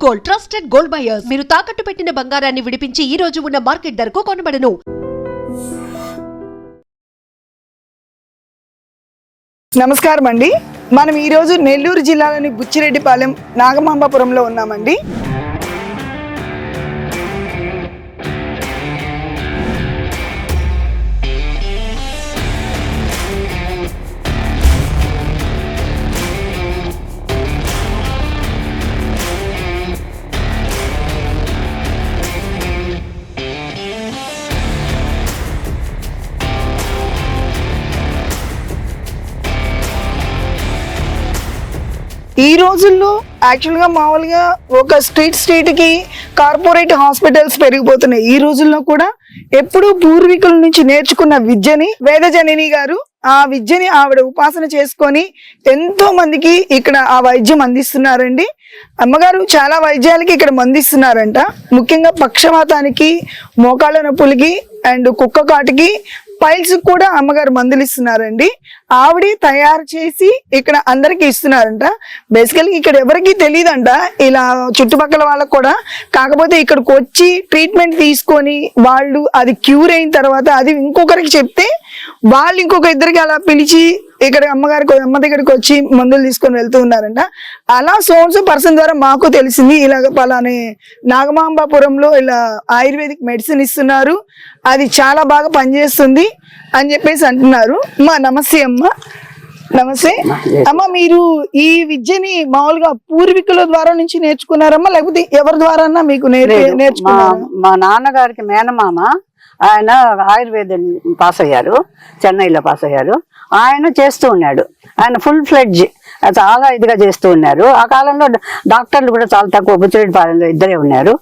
Gold, trusted gold buyers. మీరు తాకట్టు పెట్టిన బంగారాన్ని విడిపించి ఈ రోజు ఉన్న మార్కెట్ ధరకు కొనబడను. నమస్కారం అండి. మనం ఈరోజు నెల్లూరు జిల్లాలోని బుచ్చిరెడ్డిపాలెం నాగమాంబాపురంలో ఉన్నామండి. ఈ రోజుల్లో యాక్చువల్గా మామూలుగా ఒక స్ట్రీట్ కి కార్పొరేట్ హాస్పిటల్స్ పెరిగిపోతున్నాయి. ఈ రోజుల్లో కూడా ఎప్పుడూ పూర్వీకుల నుంచి నేర్చుకున్న విద్యని వేదజనని గారు ఆ విద్యని ఆవిడ ఉపాసన చేసుకొని ఎంతో మందికి ఇక్కడ ఆ వైద్యం అందిస్తున్నారండి. అమ్మగారు చాలా వైద్యాలకి ఇక్కడ మందిస్తున్నారంట. ముఖ్యంగా పక్షవాతానికి, మోకాళ్ళ నొప్పులకి అండ్ కుక్క కాటుకి, పైల్స్ కూడా అమ్మగారు మందులు ఇస్తున్నారండి. ఆవిడే తయారు చేసి ఇక్కడ అందరికి ఇస్తున్నారంట. బేసికల్గా ఇక్కడ ఎవరికి తెలియదంట ఇలా చుట్టుపక్కల వాళ్ళకు కూడా. కాకపోతే ఇక్కడికి వచ్చి ట్రీట్మెంట్ తీసుకొని వాళ్ళు అది క్యూర్ అయిన తర్వాత అది ఇంకొకరికి చెప్తే వాళ్ళు ఇంకొక ఇద్దరికి అలా పిలిచి ఇక్కడ అమ్మ దగ్గరికి వచ్చి మందులు తీసుకొని వెళ్తూ ఉన్నారంట. అలా సోర్స్ పర్సన్ ద్వారా మాకు తెలిసింది ఇలాగ పలానే నాగమాంబాపురంలో ఇలా ఆయుర్వేదిక్ మెడిసిన్ ఇస్తున్నారు, అది చాలా బాగా పనిచేస్తుంది అని చెప్పేసి అంటున్నారు. అమ్మా నమస్తే. నమస్తే అమ్మ, మీరు ఈ విద్యని మామూలుగా పూర్వీకుల ద్వారా నుంచి నేర్చుకున్నారమ్మా లేకపోతే ఎవరి ద్వారా మీకు నేర్చుకున్నారు? మా నాన్నగారికి మేనమామ ఆయన ఆయుర్వేదం పాస్ అయ్యారు, చెన్నైలో పాస్ అయ్యారు. ఆయన చేస్తూ ఉన్నాడు, ఆయన ఫుల్ ఫ్లెడ్జ్ చాలా ఇదిగా చేస్తూ ఉన్నారు. ఆ కాలంలో డాక్టర్లు కూడా చాలా తక్కువ, బుచ్చిరెడ్డిపాలెంలో ఇద్దరే ఉన్నారు.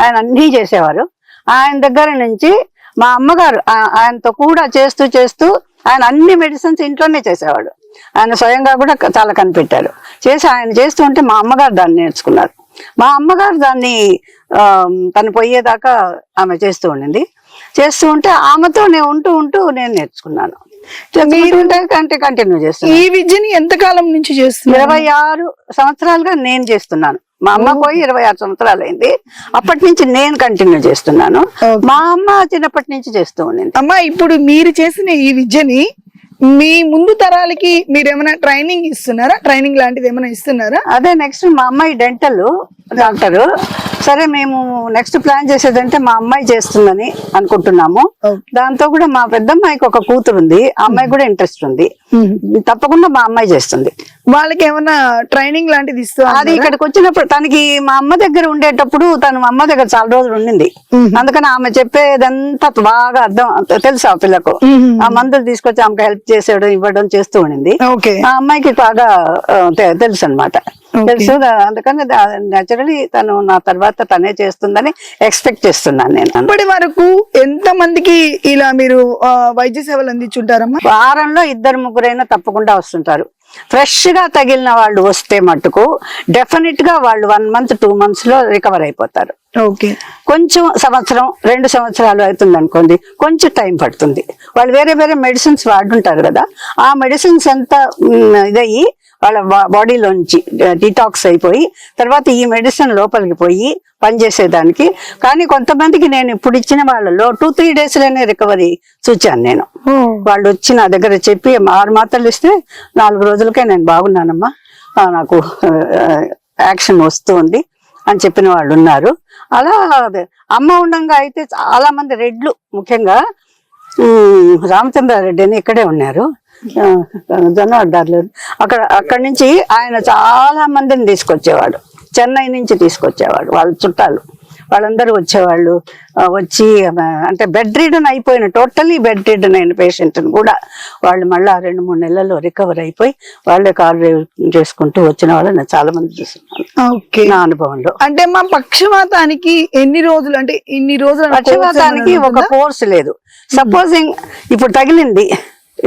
ఆయన అన్నీ చేసేవారు. ఆయన దగ్గర నుంచి మా అమ్మగారు ఆయనతో కూడా చేస్తూ ఆయన అన్ని మెడిసిన్స్ ఇంట్లోనే చేసేవాడు. ఆయన స్వయంగా కూడా చాలా కనిపెట్టారు. ఆయన చేస్తూ ఉంటే మా అమ్మగారు దాన్ని నేర్చుకున్నారు. మా అమ్మగారు దాన్ని తను పోయేదాకా ఆమె చేస్తూ ఉండింది. చేస్తూ ఉంటే ఆమెతో నేను ఉంటూ నేను నేర్చుకున్నాను. కంటిన్యూ చేస్తాను. ఈ విద్యని ఎంతకాలం నుంచి చేస్తున్నారు? 26 సంవత్సరాలుగా నేను చేస్తున్నాను. మా అమ్మ పోయి 26 సంవత్సరాలు అయింది. అప్పటి నుంచి నేను కంటిన్యూ చేస్తున్నాను. మా అమ్మ చిన్నప్పటి నుంచి చేస్తూ ఉండింది. అమ్మ, ఇప్పుడు మీరు చేసిన ఈ విద్యని మీ ముందు తరాలకి మీరు ఏమైనా ట్రైనింగ్ ఇస్తున్నారా? ట్రైనింగ్ లాంటిది ఏమైనా ఇస్తున్నారా? అదే నెక్స్ట్ మా అమ్మాయి డెంటల్ డాక్టరు. సరే, మేము నెక్స్ట్ ప్లాన్ చేసేదంటే మా అమ్మాయి చేస్తుందని అనుకుంటున్నాము. దాంతో కూడా మా పెద్దమ్మాయికి ఒక కూతురు ఉంది, ఆ అమ్మాయి కూడా ఇంట్రెస్ట్ ఉంది. తప్పకుండా మా అమ్మాయి చేస్తుంది. వాళ్ళకి ఏమన్నా ట్రైనింగ్ లాంటిది ఇస్తా? అది ఇక్కడికి వచ్చినప్పుడు తనకి మా అమ్మ దగ్గర ఉండేటప్పుడు తను మా అమ్మ దగ్గర చాలా రోజులు ఉండింది. అందుకని ఆమె చెప్పేదంతా బాగా అర్థం తెలుసు ఆ పిల్లకు. ఆ మందులు తీసుకొచ్చి ఆమెకు హెల్ప్ చేసేయడం ఇవ్వడం చేస్తూ ఉండింది. ఆ అమ్మాయికి బాగా తెలుసు అనమాట. తెలుసు. అందుకని నేచురలీ తను నా తర్వాత తనే చేస్తుందని ఎక్స్పెక్ట్ చేస్తున్నాను నేను. ఇప్పటి వరకు ఎంత మందికి ఇలా మీరు వైద్య సేవలు అందించుంటారమ్మా? వారంలో 2-3 తప్పకుండా వస్తుంటారు. ఫ్రెష్ గా తగిలిన వాళ్ళు వస్తే మట్టుకు డెఫినెట్ గా వాళ్ళు 1 month 2 months లో రికవర్ అయిపోతారు. ఓకే. కొంచెం 1-2 సంవత్సరాలు అవుతుంది అనుకోండి, కొంచెం టైం పడుతుంది. వాళ్ళు వేరే మెడిసిన్స్ వాడుంటారు కదా, ఆ మెడిసిన్స్ అంతా ఇదయ్యి వాళ్ళ బాడీలోంచి డిటాక్స్ అయిపోయి తర్వాత ఈ మెడిసిన్ లోపలికి పోయి పనిచేసేదానికి. కానీ కొంతమందికి నేను ఇప్పుడు ఇచ్చిన వాళ్ళలో 2-3 daysలోనే రికవరీ చూచాను నేను. వాళ్ళు వచ్చి నా దగ్గర చెప్పి 6 మాత్రలు ఇస్తే 4 రోజులకే నేను బాగున్నానమ్మా, నాకు యాక్షన్ వస్తుంది అని చెప్పిన వాళ్ళు ఉన్నారు. అలా అమ్మ ఉండంగా అయితే చాలా మంది రెడ్లు, ముఖ్యంగా రామచంద్రారెడ్డి అని ఇక్కడే ఉన్నారు, జొన్నవాడదారులు. అక్కడి నుంచి ఆయన చాలా మందిని తీసుకొచ్చేవాడు, చెన్నై నుంచి తీసుకొచ్చేవాడు. వాళ్ళ చుట్టాలు వాళ్ళందరూ వచ్చేవాళ్ళు. వచ్చి అంటే బెడ్ రిడన్ అయిపోయిన, టోటలీ బెడ్ రిడన్ అయిన పేషెంట్ కూడా వాళ్ళు మళ్ళీ 2-3 నెలల్లో రికవర్ అయిపోయి వాళ్ళే కారు చేసుకుంటూ వచ్చిన వాళ్ళని చాలా మంది చూస్తున్నాను నా అనుభవంలో. అంటే మా పక్షవాతానికి ఎన్ని రోజులు, అంటే ఇన్ని రోజులు? పక్షవాతానికి ఒక కోర్స్ లేదు. సపోజింగ్ ఇప్పుడు తగిలింది,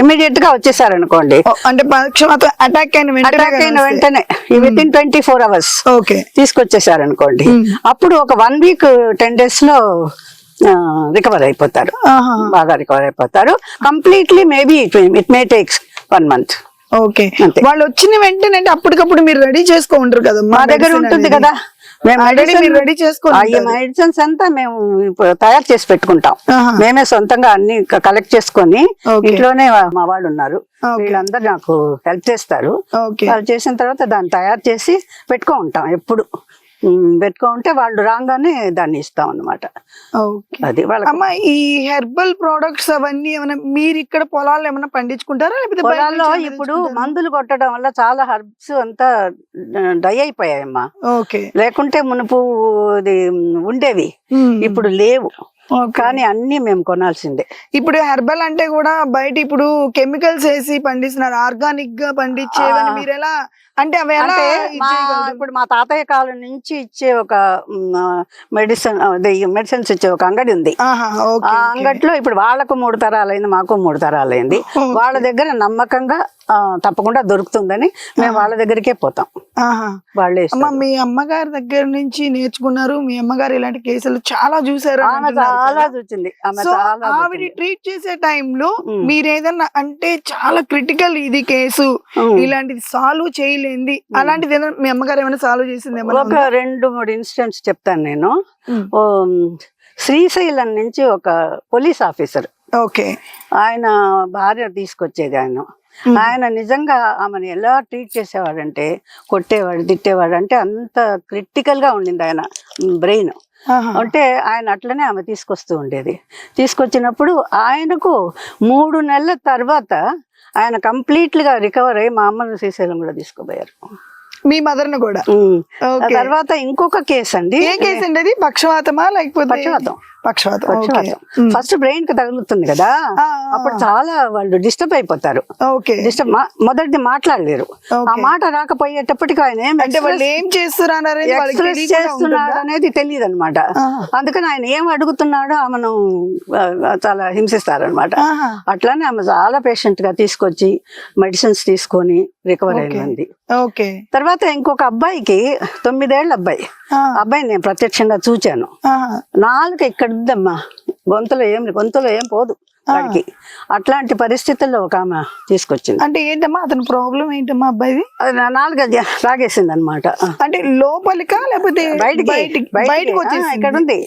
ఇమీడియట్ గా వచ్చేసారనుకోండి, అంటే పక్షవాతం అటాక్ అయిన వెంటనే వితిన్ 24 hours తీసుకొచ్చేసారనుకోండి, అప్పుడు ఒక 1 week 10 days లో రికవర్ అయిపోతారు, బాగా రికవర్ అయిపోతారు completely. Maybe it may takes 1 month. Okay. వాళ్ళు వచ్చిన వెంటనే అప్పటికప్పుడు మీరు రెడీ చేసుకో ఉంటారు కదా, మా దగ్గర ఉంటుంది కదా మేము Already మీరు ready చేసుకొని ఈ మెడిసిన్స్ అంతా మేము ఇప్పుడు తయారు చేసి పెట్టుకుంటాం. ఆహా. మేమే సొంతంగా అన్ని కలెక్ట్ చేసుకొని Okay. ఇంట్లోనే మా వాళ్ళు ఉన్నారు, Okay. వీళ్ళందరూ నాకు హెల్ప్ చేస్తారు. ఓకే వాళ్ళు చేసిన తర్వాత దాన్ని తయారు చేసి పెట్టుకో ఉంటాం ఎప్పుడు. పెట్టుకో ఉంటే వాళ్ళు రాగానే దాన్ని ఇస్తాం అన్నమాట. ఓకే అది వాళ్ళకి. అమ్మ ఈ హెర్బల్ ప్రొడక్ట్స్ అవన్నీ ఏమైనా మీరు ఇక్కడ పొలాల్లో ఏమైనా పండించుకుంటారా లేకపోతే బయట పొలాల్లో నుంచి ఏమైనా ఇప్పుడు తెచ్చుకుంటారా? మందులు కొట్టడం వల్ల చాలా హర్బ్స్ అంతా డై అయిపోయాయమ్మా. ఓకే లేకుంటే మునుపు ఇది ఉండేవి, ఇప్పుడు లేవు. ఓకే. కానీ అన్ని మేము కొనాల్సిందే. ఇప్పుడు హెర్బల్ అంటే కూడా బయట ఇప్పుడు కెమికల్స్ వేసి పండిస్తున్నారు, ఆర్గానిక్ గా పండించేవని మీరు ఎలా అంటే అవి ఎలా అంటే ఇది చేయగలరు? ఇప్పుడు మా తాతయ్య కాలం నుంచి ఇచ్చే ఒక మెడిసిన్స్ ఇచ్చే ఒక అంగడి ఉంది. ఆహా, ఓకే, ఆ ఓకే. అంగట్లో ఇప్పుడు వాళ్ళకు 3 తరాలైంది, మాకు 3 తరాలైంది. ఓకే. వాళ్ళ దగ్గర నమ్మకంగా తప్పకుండా దొరుకుతుందని మేము వాళ్ళ దగ్గరికే పోతాం. ఆహా. వాళ్ళే అమ్మ ఇస్తారు. మీ అమ్మగారి దగ్గర నుంచి నేర్చుకున్నారు, మీ అమ్మగారు ఇలాంటి కేసులు చాలా చూసారు అని ఆమె అంటున్నారు చాలా కదా? చూసింది, ఆమె సో చాలా ఆవిడ చూసింది. ట్రీట్ చేసే టైంలో ఉమ్. మీరు ఏదన్నా అంటే చాలా క్రిటికల్ ఇది కేసు, ఉమ్. ఇలాంటిది సాల్వ్ చేయలేంది అలాంటిది ఏదైనా మీ అమ్మగారు ఏమైనా సాల్వ్ చేసింది ఏమైనా ఒక 2-3 ఇన్సిడెంట్స్ చెప్తాను నేను. ఉమ్. ఓ, శ్రీశైలం నుంచి ఒక పోలీస్ ఆఫీసర్, ఓకే. ఆయన భార్య తీసుకొచ్చేది ఆయన. ఆయన నిజంగా ఆమెను ఎలా ట్రీట్ చేసేవాడంటే, కొట్టేవాడు, తిట్టేవాడు. అంటే అంత క్రిటికల్ గా ఉండింది ఆయన బ్రెయిన్. ఆహా. అంటే ఆయన అట్లనే ఆమె తీసుకొస్తూ ఉండేది. తీసుకొచ్చినప్పుడు ఆయనకు 3 నెలల తర్వాత ఆయన కంప్లీట్ గా రికవర్ అయ్యి మా అమ్మను శ్రీశైలం కూడా తీసుకుపోయారు. మీ మదర్ ను కూడా? ఆ ఓకే. తర్వాత ఇంకొక కేసు అండి. ఏ కేసు అండి అది? పక్షవాతమా లేకపోతే? పక్షవాతం. పక్షవాతం. ఓకే. పక్షవాతం ఉమ్. ఫస్ట్ బ్రెయిన్ కి తగులుతుంది కదా, ఆ, అప్పుడు చాలా వాళ్ళు డిస్టర్బ్ అయిపోతారు. ఓకే. డిస్టర్బ్ మొదటిది మాట్లాడలేరు. ఆ ఓకే. మాట రాకపోయేటప్పటికి ఆయన ఏం అంటే వాళ్ళు ఏం చేస్తున్నారు అనేది వాళ్ళకి ఎక్స్ప్రెస్ తెలియకుండా చేస్తున్నాడు ఉంటుందా? అనేది తెలియదు అనమాట. ఆహా. అందుకని ఆయన ఏం అడుగుతున్నాడో ఆమెను చాలా హింసిస్తారనమాట. ఆహా. అట్లానే ఆమె చాలా పేషెంట్ గా తీసుకొచ్చి మెడిసిన్స్ తీసుకొని రికవర్ ఓకే. అయింది. ఓకే. తర్వాత ఇంకొక అబ్బాయికి 9 ఏళ్ల అబ్బాయి, ఆ. అబ్బాయి నేను ప్రత్యక్షంగా చూచాను. ఆహా. నాలుక ఇక్కడ ఉందమ్మా, గొంతులో ఏం పోదు వాడికి. అట్లాంటి పరిస్థితుల్లో ఒక ఆమె తీసుకొచ్చింది. అంటే ఏంటమ్మా అతని ప్రాబ్లం ఏంటమ్మా అబ్బాయిది? అది నా నాలుక లాగేసింది అనమాట. అంటే లోపలికా లేకపోతే బయటకు వచ్చేసింది? ఇక్కడ ఉంది.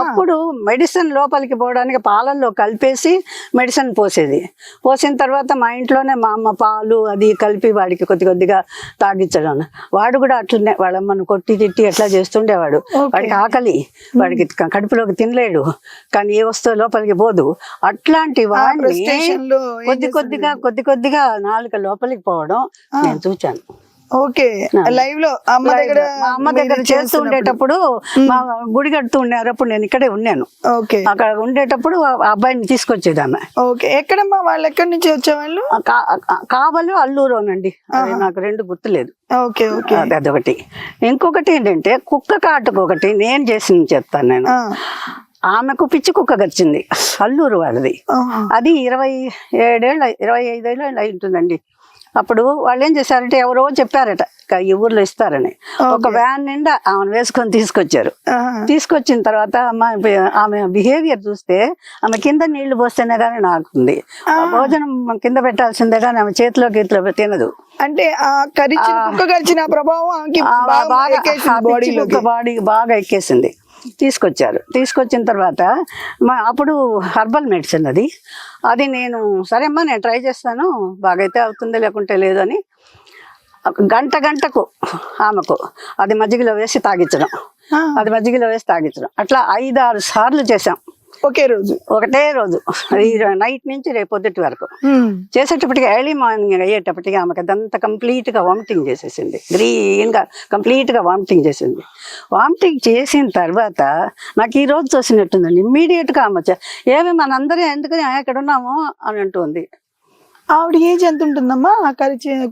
అప్పుడు మెడిసిన్ లోపలికి పోవడానికి పాలల్లో కలిపేసి మెడిసిన్ పోసేది. పోసిన తర్వాత మా ఇంట్లోనే మా అమ్మ పాలు అది కలిపి వాడికి కొద్దిగా తాగించడం. వాడు కూడా అట్లనే వాళ్ళమ్మను కొట్టి తిట్టి ఎట్లా చేస్తుండేవాడు. వాడికి ఆకలి, వాడికి కడుపులోకి తినలేడు, కానీ ఏ వస్తువు లోపలికి పోదు. అట్లాంటి వాడిని frustration లో ఏం కొద్దిగా నాలుక లోపలికి పోవడం నేను చూచాను. ఓకే. లైవ్ లో అమ్మ దగ్గర మా అమ్మ దగ్గర చేస్తూ ఉండేటప్పుడు, మా గుడి కడుతూ ఉన్నారు, అప్పుడు నేను ఇక్కడే ఉన్నాను. ఓకే. అక్కడ ఉండేటప్పుడు ఆ అబ్బాయిని తీసుకొచ్చేది ఆమె. ఓకే. ఎక్కడమ్మా వాళ్ళు ఎక్కడి నుంచి వచ్చేవాళ్ళు? కావలు అల్లూరునండి, అది నాకు 2 గుర్తులేదు. ఓకే. ఓకే. అదొకటి. ఇంకొకటి ఏంటంటే కుక్క కాటుకు ఒకటి నేను చేసింది చెప్తాను నేను. ఆమెకు పిచ్చి కుక్క గచ్చింది, అల్లూరు వాళ్ళది. అది 25 ఏళ్ళు అయి ఉంటుందండి. అప్పుడు వాళ్ళు ఏం చేశారంటే, ఎవరో చెప్పారట ఈ ఊర్లో ఇస్తారని. ఒక వ్యాన్ నిండా ఆమెను వేసుకొని తీసుకొచ్చారు. తీసుకొచ్చిన తర్వాత ఆమె బిహేవియర్ చూస్తే, ఆమె కింద నీళ్లు పోస్తేనే గానీ నాకుంది, భోజనం కింద పెట్టాల్సిందే కానీ ఆమె చేతిలోకి తినదు. అంటే ఆ కుక్క కరిచిన ప్రభావం బాగా ఎక్కేసింది. తీసుకొచ్చిన తర్వాత అప్పుడు హర్బల్ మెడిసిన్ అది నేను సరే అమ్మా నేను ట్రై చేస్తాను, బాగైతే అవుతుందో లేకుంటే లేదు అని గంటకు ఆమెకు అది మజ్జిగలో వేసి తాగించడం, అట్లా 5-6 సార్లు చేసాం ఒకటే రోజు, నైట్ నుంచి రేపు పొద్దుటి వరకు. చేసేటప్పటికి ఎర్లీ మార్నింగ్ అయ్యేటప్పటికి ఆమెకు అదంతా కంప్లీట్ గా వామిటింగ్ చేసేసింది, గ్రీన్ గా కంప్లీట్ గా వామిటింగ్ చేసింది. వామిటింగ్ చేసిన తర్వాత నాకు ఈ రోజు చూసినట్టుందండి. ఇమ్మీడియట్ గా ఆమె ఏమి మనందరం ఎందుకని ఎక్కడ ఉన్నాము అని అంటుంది. ఆవిడ ఏజ్ ఎంత ఉంటుందమ్మా?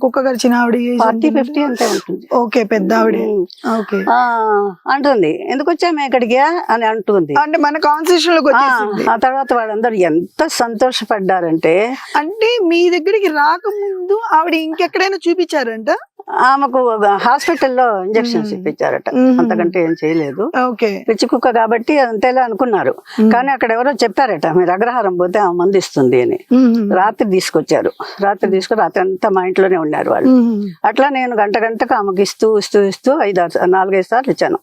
కుక్క కరిచిన ఆవిడ 40-50 అంతే ఉంటుంది. ఓకే, పెద్ద ఆవిడ. ఓకే. అంటుంది ఎందుకు వచ్చాము ఇక్కడికి అని అంటుంది. అంటే మన కాన్స్టిట్యూషన్ లోకి వచ్చేసింది. ఆ తర్వాత వాళ్ళందరూ ఎంత సంతోషపడ్డారంటే, అంటే మీ దగ్గరికి రాకముందు ఆవిడ ఇంకెక్కడైనా చూపించారంట? ఆమెకు హాస్పిటల్లో ఇంజక్షన్స్ ఇప్పించారట, అంతకంటే ఏం చేయలేదు. పిచ్చి కుక్క కాబట్టి అంతేలా అనుకున్నారు. కానీ అక్కడ ఎవరో చెప్పారట, మీరు అగ్రహారం పోతే ఆమె మందు ఇస్తుంది అని. రాత్రి తీసుకొచ్చారు. తీసుకెళ్లారు. రాత్రి అంతా మా ఇంట్లోనే ఉన్నారు వాళ్ళు. అట్లా నేను గంటకు ఆమెకి ఇస్తూ 4-5 సార్లు ఇచ్చాను.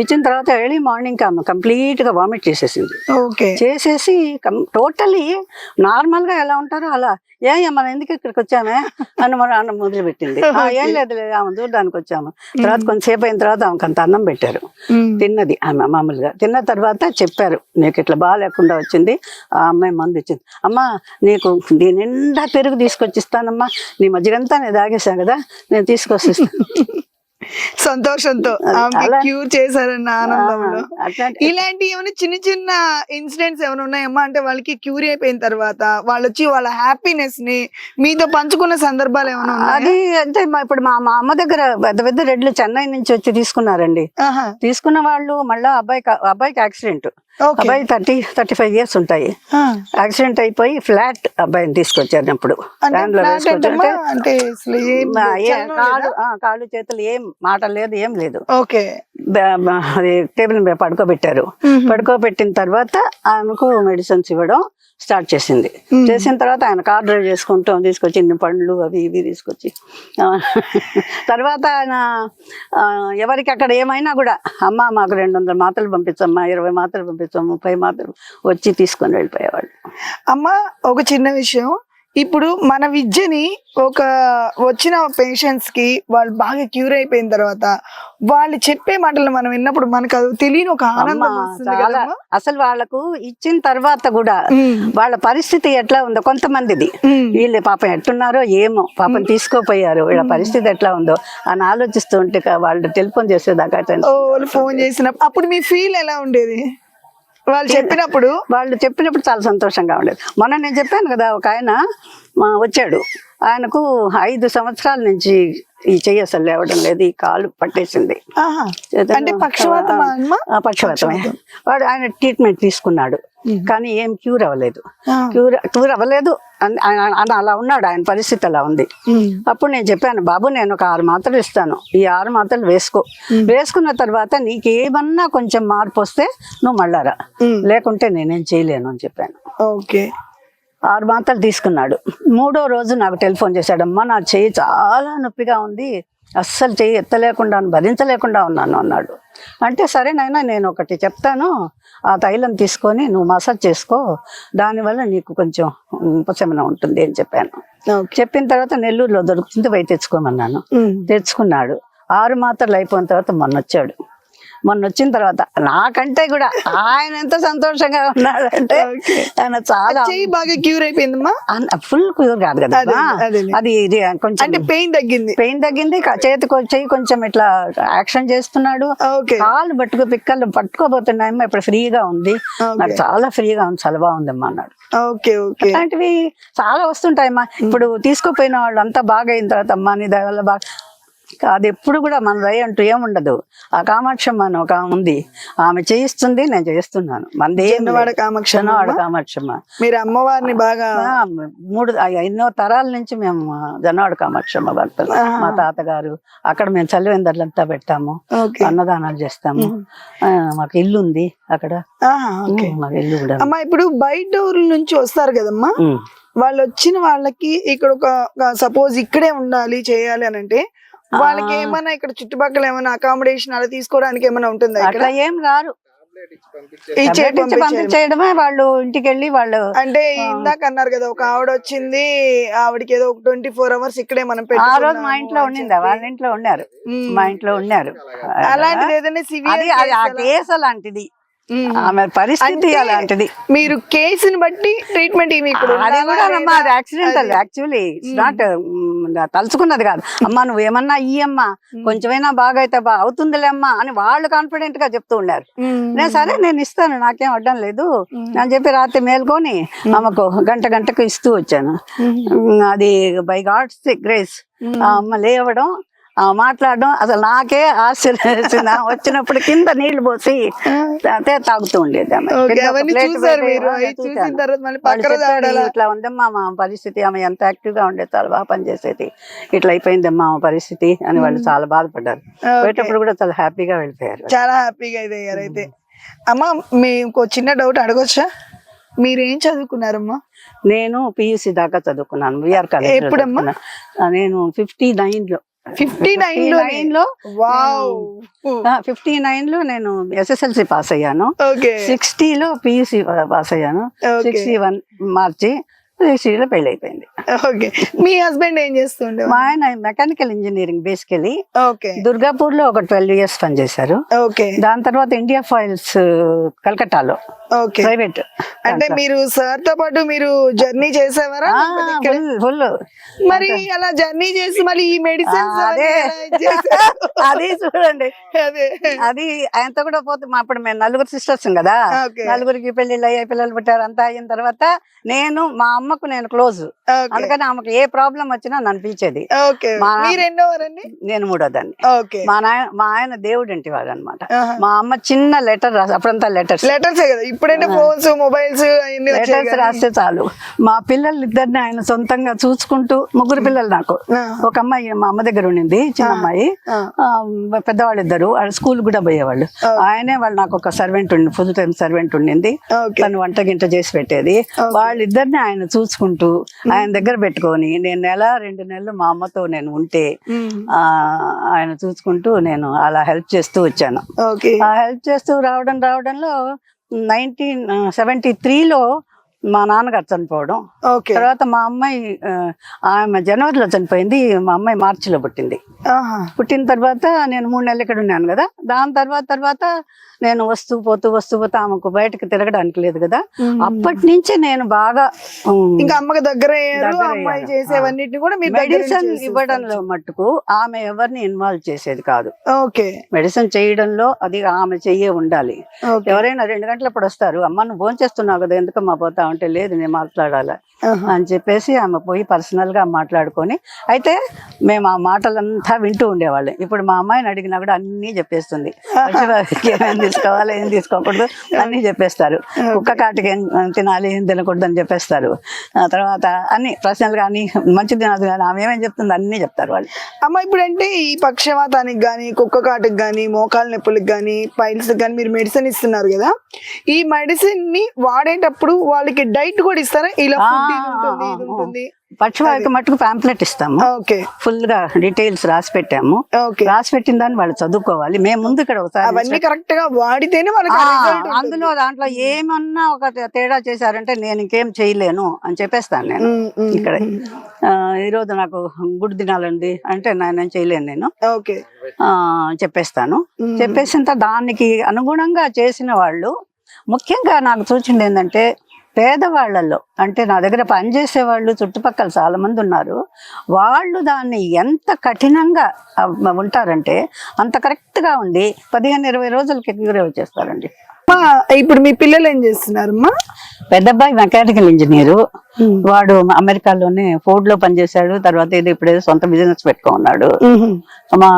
ఇచ్చిన తర్వాత ఎర్లీ మార్నింగ్ ఆమె కంప్లీట్ గా వామిట్ చేసేసింది. చేసేసి టోటలీ నార్మల్ గా ఎలా ఉంటారో అలా మనం ఎందుకు ఇక్కడికి వచ్చామే అని మన అన్నం మొదలు పెట్టింది. ఏం లేదు ఆమె చూడడానికి వచ్చాము. తర్వాత కొంతసేపు అయిన తర్వాత ఆమెకు అంత అన్నం పెట్టారు. తిన్నది ఆమె మామూలుగా. తిన్న తర్వాత చెప్పారు, నీకు ఇట్లా బాగాలేకుండా వచ్చింది, ఆ అమ్మాయి మందు ఇచ్చింది. అమ్మా నీకు దీని నిండా పెరుగు తీసుకొచ్చిస్తానమ్మా, నీ మజ్జిగంతా నేను తాగేసాను కదా, నేను తీసుకొచ్చిస్తాను. సంతోషంతో క్యూర్ చేశారన్న ఆనందంలో. ఇలాంటి ఏమైనా చిన్న ఇన్సిడెంట్స్ ఏమైనా ఉన్నాయమ్మా? అంటే వాళ్ళకి క్యూర్ అయిపోయిన తర్వాత వాళ్ళు వచ్చి వాళ్ళ హ్యాపీనెస్ ని మీతో పంచుకున్న సందర్భాలు ఏమైనా ఉన్నాయా? అది అంటే ఇప్పుడు మా అమ్మ దగ్గర పెద్ద రెడ్లు చెన్నై నుంచి వచ్చి తీసుకున్నారండి. తీసుకున్న వాళ్ళు మళ్ళా అబ్బాయికి యాక్సిడెంట్. అబ్బాయి 30-35 years ఉంటాయి. యాక్సిడెంట్ అయిపోయి ఫ్లాట్ అబ్బాయిని తీసుకొచ్చారు. అప్పుడు కాళ్ళు చేతులు ఏం మాట లేదు, ఏం లేదు. అది టేబుల్ మీద పడుకోబెట్టారు. పడుకోబెట్టిన తర్వాత ఆమెకు మెడిసిన్స్ ఇవ్వడం స్టార్ట్ చేసింది. చేసిన తర్వాత ఆయన కార్ డ్రైవ్ చేసుకుంటూ తీసుకొచ్చి ఇన్ని పండ్లు అవి ఇవి తీసుకొచ్చి తర్వాత ఆయన ఎవరికి అక్కడ ఏమైనా కూడా అమ్మ మాకు 200 మాత్రలు పంపించమ్మా, 20 మాత్రలు పంపించమ్మా, 30 మాత్రలు వచ్చి తీసుకొని వెళ్ళిపోయేవాళ్ళు. అమ్మ ఒక చిన్న విషయం, ఇప్పుడు మన విద్యని వచ్చిన పేషెంట్స్ కి వాళ్ళు బాగా క్యూర్ అయిపోయిన తర్వాత వాళ్ళు చెప్పే మాటలు మనం విన్నప్పుడు మనకు అది తెలియని ఒక ఆనందం వస్తుంది కదా. అసలు వాళ్ళకు ఇచ్చిన తర్వాత కూడా వాళ్ళ పరిస్థితి ఎట్లా ఉందో, కొంతమందిది వీళ్ళు పాపం ఎట్టున్నారో ఏమో, పాపం తీసుకోపోయారు, వీళ్ళ పరిస్థితి ఎట్లా ఉందో అని ఆలోచిస్తూ ఉంటే వాళ్ళు టెలిఫోన్ చేసేదాకా ఫోన్ చేసినప్పుడు అప్పుడు మీ ఫీల్ ఎలా ఉండేది? వాళ్ళు చెప్పినప్పుడు చాలా సంతోషంగా ఉండేది. మొన్న నేను చెప్పాను కదా, ఒక ఆయన వచ్చాడు, ఆయనకు 5 సంవత్సరాల నుంచి ఈ చెయ్యి అసలు లేవడం లేదు, ఈ కాలు పట్టేసింది. పక్షవాతమే. వాడు ఆయన ట్రీట్మెంట్ తీసుకున్నాడు, కానీ ఏం క్యూర్ అవ్వలేదు. క్యూర్ అవ్వలేదు అని అలా ఉన్నాడు, ఆయన పరిస్థితి అలా ఉంది. అప్పుడు నేను చెప్పాను, బాబు నేను ఒక 6 మాత్రలు ఇస్తాను, ఈ 6 మాత్రలు వేసుకున్న తర్వాత నీకేమన్నా కొంచెం మార్పు వస్తే నువ్వు మళ్ళారా, లేకుంటే నేనేం చేయలేను అని చెప్పాను. 6 మాత్రలు తీసుకున్నాడు. 3వ రోజు నాకు టెలిఫోన్ చేశాడమ్మా, నా చెయ్యి చాలా నొప్పిగా ఉంది, అస్సలు చెయ్యి ఎత్తలేకుండా భరించలేకుండా ఉన్నాను అన్నాడు. అంటే సరేనైనా నేను ఒకటి చెప్తాను, ఆ తైలం తీసుకొని నువ్వు మసాజ్ చేసుకో, దానివల్ల నీకు కొంచెం ఉపశమనం ఉంటుంది అని చెప్పాను. చెప్పిన తర్వాత నెల్లూరులో దొరుకుతుంది, పోయి తెచ్చుకోమన్నాను. తెచ్చుకున్నాడు. 6 మాత్రలు అయిపోయిన తర్వాత మొన్న వచ్చిన తర్వాత నాకంటే కూడా ఆయన ఎంత సంతోషంగా ఉన్నాడంటే, ఆయన చాలా బాగా క్యూర్ అయిపోయిందమ్మా. ఫుల్ క్యూర్ కాదు కదా, అది కొంచెం పెయిన్ తగ్గింది. చెయ్యి కొంచెం ఇట్లా యాక్షన్ చేస్తున్నాడు. కాళ్ళు పిక్కలు పట్టుకోబోతున్నాయమ్మా, ఇప్పుడు ఫ్రీగా ఉంది, నాకు చాలా ఫ్రీగా ఉంది, చాలా బాగుందమ్మా అన్నాడు. అలాంటివి చాలా వస్తుంటాయమ్మా. ఇప్పుడు తీసుకుపోయిన వాళ్ళు అంతా బాగా అయిన తర్వాత అమ్మా నీ దయ వల్ల బాగా, అది ఎప్పుడు కూడా మన దయ అంటూ ఏముండదు. ఆ కామాక్షమ్మ అని ఒక ఉంది, ఆమె చేయిస్తుంది, నేను చేస్తున్నాను. మనది కామాక్షమ్మ. మీరు అమ్మవారిని బాగా 3 తరాల నుంచి మేము జనవాడ కామాక్షమ్మ భక్తులు. మా తాతగారు అక్కడ మేము చలివెందర్లంతా పెట్టాము, అన్నదానాలు చేస్తాము. మాకు ఇల్లు ఉంది అక్కడ, మాకు ఇల్లు కూడా. అమ్మా ఇప్పుడు బయట ఊర్ల నుంచి వస్తారు కదమ్మా, వాళ్ళు వచ్చిన వాళ్ళకి ఇక్కడ ఒక సపోజ్ ఇక్కడే ఉండాలి చేయాలి అని అంటే వాళ్ళకి ఏమైనా ఇక్కడ చుట్టుపక్కల ఏమైనా అకామిడేషన్ అలా తీసుకోవడానికి ఏమైనా ఉంటుందా? ఇక్కడ ఏం రారు, పంపించేయడమే. వాళ్ళు ఇంటికి వెళ్ళి వాళ్ళు అంటే ఇందాక అన్నారు కదా, ఒక ఆవిడ వచ్చింది, ఆవిడకి ఏదో 24 hours ఇక్కడే మనం ఆ రోజు మా ఇంట్లో ఉండిందా, వాళ్ళ ఇంట్లో ఉన్నారు, మా ఇంట్లో ఉన్నారు. అలాంటిది ఏదైనా సివియర్ కేసు అలాంటిది, ఆమె పరిస్థితి అలాంటిది. మీరు కేసుని బట్టి treatment accidental, actually it's not తలుచుకున్నది కాదు. అమ్మా నువ్వు ఏమన్నా ఇయ్యమ్మా, కొంచెమైనా బాగా అయితే అవుతుందిలే అమ్మా అని వాళ్ళు కాన్ఫిడెంట్ గా చెప్తూ ఉన్నారు. నేను సరే నేను ఇస్తాను, నాకేం అడ్డం లేదు అని చెప్పి రాత్రి మేల్కొని ఆమెకు గంటకు ఇస్తూ వచ్చాను. అది బై గాడ్స్ గ్రేస్ ఆ అమ్మ లేవడం, మాట్లాడడం అసలు నాకే ఆశ్చర్యం. వచ్చినప్పుడు కింద నీళ్లు పోసి తాగుతూ ఉండేది. ఇట్లా ఉందమ్మా మా పరిస్థితి, ఆమె ఎంత యాక్టివ్ గా ఉండేది, చాలా బాగా పనిచేసేది, ఇట్లా అయిపోయిందమ్మా ఆమె పరిస్థితి అని వాళ్ళు చాలా బాధపడ్డారు. పోయేటప్పుడు కూడా చాలా హ్యాపీగా వెళ్ళిపోయారు, చాలా హ్యాపీగా అయ్యారు. అయితే అమ్మ మీకు చిన్న డౌట్ అడగొచ్చా? మీరేం చదువుకున్నారమ్మా? నేను పియూసీ దాకా చదువుకున్నాను విఆర్ కాలేజ్. ఎప్పుడమ్మా? నేను 59 లో 59 లో. వావ్. 59 లో నేను SSLC పాస్ అయ్యాను. ఓకే. 60 లో పియూసీ పాస్ అయ్యాను. Okay. 61 మార్చి 60 లో పెళ్లి అయిపోయింది. ఓకే. మీ హస్బెండ్ ఏం చేస్తుండే? మా ఆయన mechanical engineering basically okay. Durgapur లో ఒక 12 years పనిచేశారు. ఓకే. దాని తర్వాత ఇండియా ఫైల్స్ కలకట్టాలో ఓకే. ప్రైవేట్. అంటే మీరు సార్ తో పాటు మీరు జర్నీ చేసేవారా? ఫుల్. మరి అలా జర్నీ చేసి మళ్ళీ ఈ మెడిసిన్స్ అది చూడండి, అదే అది ఆయనతో కూడా పోతే అప్పుడు మేము 4 sisters కదా, Okay. 4 పెళ్లిళ్ళు అయ్యాయి, పిల్లలు పుట్టారు. అంతా అయిన తర్వాత నేను మా అమ్మకు నేను క్లోజ్, అందుకని ఆమెకు ఏ ప్రాబ్లం వచ్చినా నన్ను పిలిచేది. ఓకే. మా- మీరు ఎన్నోవారండి? నేను 3వదాన్ని. ఓకే. మా ఆయన దేవుడు ఇంటి వాడు అనమాట. మా అమ్మ చిన్న లెటర్ రాసి, అప్పుడంతా లెటర్స్ కదా, ఇప్పుడంటే ఫోన్స్ మొబైల్స్ అవన్నీ లెటర్స్ రాస్తే చాలు. మా పిల్లలు ఇద్దరిని ఆయన సొంతంగా చూసుకుంటూ, 3 పిల్లలు నాకు. ఒక అమ్మాయి మా అమ్మ దగ్గర ఉండింది, చిన్న అమ్మాయి. పెద్దవాళ్ళు ఇద్దరు, వాళ్ళు స్కూల్ కూడా పోయేవాళ్ళు. ఆయనే వాళ్ళు నాకు ఒక సర్వెంట్ ఉండి, ఫుల్ టైం సర్వెంట్ ఉండింది. తను వంట గింట చేసి పెట్టేది. వాళ్ళిద్దరిని ఆయన చూసుకుంటూ ఆయన దగ్గర పెట్టుకొని నేను 1-2 నెలలు మా అమ్మతో నేను ఉంటే ఆయన చూసుకుంటూ నేను అలా హెల్ప్ చేస్తూ వచ్చాను. ఆ హెల్ప్ చేస్తూ రావడంలో 1973లో మా నాన్నగారు చనిపోవడం. తర్వాత మా అమ్మాయి ఆమె జనవరిలో చనిపోయింది, మా అమ్మాయి మార్చిలో పుట్టింది. పుట్టిన తర్వాత నేను 3 నెలలు ఇక్కడ ఉన్నాను కదా. దాని తర్వాత నేను వస్తూ పోతూ ఆమెకు బయటకు తిరగడానికి లేదు కదా. అప్పటి నుంచి నేను బాగా ఇంకా అమ్మకి దగ్గర అమ్మాయి చేసేవన్నిటిని కూడా మీరు మెడిసిన్ ఇవ్వడంలో మట్టుకు ఆమె ఎవరిని ఇన్వాల్వ్ చేసేది కాదు. ఓకే. మెడిసిన్ చేయడంలో అది ఆమె చెయ్యే ఉండాలి. ఎవరైనా 2 గంటలప్పుడు వస్తారు, అమ్మ నువ్వు భోజనం చేస్తున్నావు కదా, ఎందుకమ్మా పోతా అంటే, లేదు నేను మాట్లాడాలి అని చెప్పేసి ఆమె పోయి పర్సనల్ గా మాట్లాడుకొని, అయితే మేము ఆ మాటలంతా వింటూ ఉండేవాళ్ళం. ఇప్పుడు మా అమ్మాయిని అడిగినా కూడా అన్ని చెప్పేస్తుంది. ఏమేమి తీసుకోవాలి, ఏం తీసుకోకూడదు అన్ని చెప్పేస్తారు. కుక్క కాటికి ఏం తినాలి, ఏం తినకూడదు అని చెప్పేస్తారు. తర్వాత అన్ని పర్సనల్ గా అన్ని మంచి తినదు కానీ ఆమె ఏమేమి చెప్తుంది అన్ని చెప్తారు వాళ్ళు. అమ్మ ఇప్పుడు అంటే ఈ పక్షవాతానికి గానీ, కుక్క కాటుకి గానీ, మోకాల నొప్పులకు గానీ, పైల్స్ గానీ మీరు మెడిసిన్ ఇస్తున్నారు కదా, ఈ మెడిసిన్ ని వాడేటప్పుడు వాళ్ళకి డైట్ కూడా ఇస్తారా? ఇలా పక్షవాయుకి మట్టుకు పాంప్లెట్ ఇస్తాము. ఫుల్ గా డీటెయిల్స్ రాసి పెట్టాము. రాసి పెట్టిన దాన్ని వాళ్ళు చదువుకోవాలి. మేము ముందు ఇక్కడ అవన్నీ కరెక్ట్ గా వాడితేనే అందులో దాంట్లో ఏమన్నా ఒక తేడా చేశారంటే నేను ఇంకేం చేయలేను అని చెప్పేస్తాను నేను. ఇక్కడ ఈరోజు నాకు గుడి తినాలండి అంటే నేను చేయలేను, నేను చెప్పేస్తాను. చెప్పేసిన దానికి అనుగుణంగా చేసిన వాళ్ళు, ముఖ్యంగా నాకు సూచన ఏంటంటే పేదవాళ్లలో, అంటే నా దగ్గర పనిచేసే వాళ్ళు చుట్టుపక్కల చాలా మంది ఉన్నారు, వాళ్ళు దాన్ని ఎంత కఠినంగా ఉంటారంటే అంత కరెక్ట్ గా ఉండి 15-20 రోజులకి క్యూర్ వచ్చేస్తారండి. ఇప్పుడు మీ పిల్లలు ఏం చేస్తున్నారమ్మా? పెద్ద అబ్బాయి మెకానికల్ ఇంజనీరు, వాడు అమెరికాలోనే ఫోర్డ్ లో పనిచేశాడు. తర్వాత ఏదో ఇప్పుడు ఏదో సొంత బిజినెస్ పెట్టుకున్నాడు. మా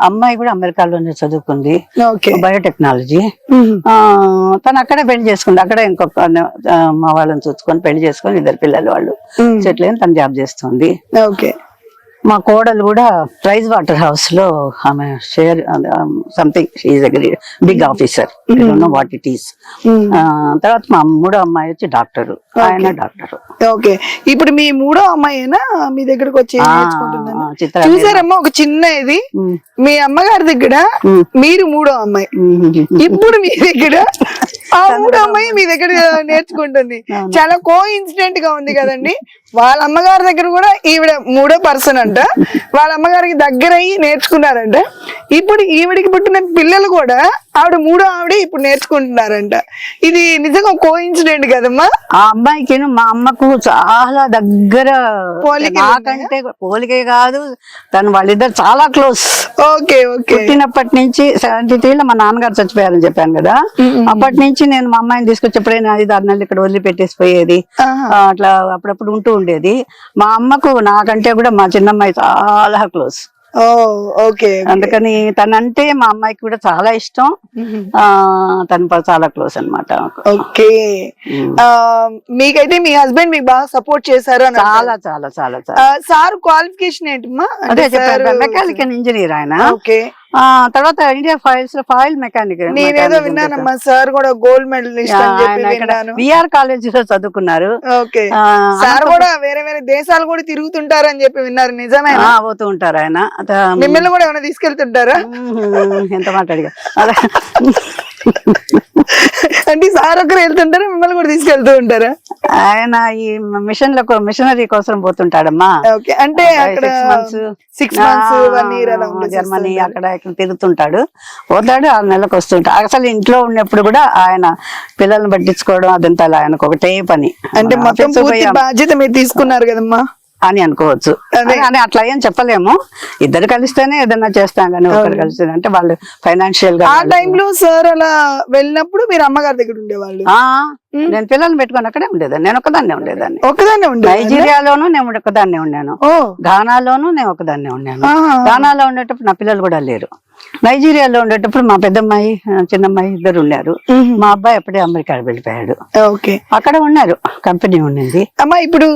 అమ్మాయి కూడా అమెరికాలోనే చదువుకుంది, బయోటెక్నాలజీ. తను అక్కడే పెళ్లి చేసుకుంది. అక్కడే ఇంకొక మా వాళ్ళని చూసుకొని పెళ్లి చేసుకొని 2 పిల్లలు వాళ్ళు సెటిల్ అయిన తను జాబ్ చేస్తుంది. మా కోడలు కూడా ప్రైజ్ వాటర్ హౌస్ లో ఆమె share something big officer, what it is. తర్వాత మా 3వ అమ్మాయి వచ్చి డాక్టరు, ఆయన డాక్టరు. ఓకే. ఇప్పుడు మీ 3వ అమ్మాయినా మీ దగ్గరకు వచ్చి చూసారమ్మా? ఒక చిన్న ఇది మీ అమ్మగారి దగ్గర మీరు 3వ అమ్మాయి, ఇప్పుడు మీ దగ్గర ఆ 3వ అమ్మాయి మీ దగ్గర నేర్చుకుంటుంది. చాలా కో ఇన్సిడెంట్ గా ఉంది కదండి. వాళ్ళ అమ్మగారి దగ్గర కూడా ఈవిడ 3వ పర్సన్ అంట, వాళ్ళ అమ్మగారికి దగ్గర అయ్యి నేర్చుకున్నారంట. ఇప్పుడు ఈవిడికి పుట్టిన పిల్లలు కూడా ఆవిడ 3వ ఆవిడ ఇప్పుడు నేర్చుకుంటున్నారంట. ఇది నిజంగా కో ఇన్సిడెంట్ కదమ్మా? ఆ అమ్మాయికి మా అమ్మకు చాలా దగ్గర, నాకంటే పోలికే కాదు, తను వాళ్ళిద్దరు చాలా క్లోజ్. పుట్టినప్పటి నుంచి 73లో మా నాన్నగారు చచ్చిపోయారని చెప్పాను కదా, అప్పటి నుంచి నేను మా అమ్మాయిని తీసుకొచ్చి ఎప్పుడైనా 5-6 నెలలు ఇక్కడ వదిలిపెట్టేసిపోయేది. అట్లా అప్పుడప్పుడు ఉంటూ ఉండేది. మా అమ్మకు నాకంటే కూడా మా చిన్నమ్మాయి చాలా క్లోజ్. అందుకని తనంటే మా అమ్మాయికి కూడా చాలా ఇష్టం. తను చాలా క్లోజ్ అన్నమాట. ఓకే. మీకైతే మీ హస్బెండ్ మీకు బాగా సపోర్ట్ చేశారు? చాలా చాలా చాలా. సార్ క్వాలిఫికేషన్ ఏంటమ్మా? అదే చెప్పారు, మెకానికల్ ఇంజనీర్ ఆయన. తర్వాత ఇండియా ఫైల్స్ లో ఫాయిల్ మెకానిక్ నేనేదో విన్నానమ్మా, సార్ కూడా గోల్డ్ మెడలిస్ట్ అని చెప్పి విన్నాను. విఆర్ కాలేజీలో చదువుకున్నారు. ఓకే, సార్ కూడా వేరే వేరే దేశాలు కూడా తిరుగుతుంటారు అని చెప్పి విన్నారు, నిజమే? పోతూ ఉంటారు ఆయన. మిమ్మల్ని కూడా ఏమైనా తీసుకెళ్తుంటారా? ఎంత మాట్లాడిగా అంటే సార్ ఒకరు వెళ్తుంటారా, మిమ్మల్ని కూడా తీసుకెళ్తూ ఉంటారా? ఆయన ఈ మిషనరీ కోసం పోతుంటాడమ్మా. ఓకే, అంటే అక్కడ 6 months 1 year అలా జర్మనీ అక్కడ ఇక్కడ తిరుగుతుంటాడు, పోతాడు, 6 నెలలకు వస్తుంటాడు. అసలు ఇంట్లో ఉన్నప్పుడు కూడా ఆయన పిల్లల్ని పట్టించుకోవడం అదంతా ఆయనకు ఒకటే పని. అంటే మొత్తం పూర్తి బాధ్యత మీరు తీసుకున్నారు కదమ్మా అని అనుకోవచ్చు. అని అట్లా ఏం చెప్పలేము, ఇద్దరు కలిస్తేనే ఏదన్నా చేస్తాం కానీ ఒకరు కలిసి అంటే వాళ్ళు ఫైనాన్షియల్ గా. ఆ టైంలో సార్ అలా వెళ్ళినప్పుడు మీరు అమ్మగారి దగ్గర ఉండేవాళ్ళు? నేను పిల్లల్ని పెట్టుకొని అక్కడే ఉండేదాన్ని, నేను ఒకదాన్నే ఉండేదాన్ని. ఒకదాన్నే ఉండే? నైజీరియాలోనూ నేను ఒకదాన్నే ఉన్నాను, ఘానాలోనూ నేను ఒకదాన్నే ఉన్నాను. ఘానాలో ఉండేటప్పుడు నా పిల్లలు కూడా లేరు. నైజీరియాలో ఉండేటప్పుడు మా పెద్దమ్మాయి చిన్నమ్మాయి ఇద్దరు ఉన్నారు. మా అబ్బాయి అప్పుడే అమెరికా వెళ్ళిపోయాడు. ఓకే, అక్కడ ఉన్నారు, కంపెనీ ఉండింది. అమ్మా ఇప్పుడు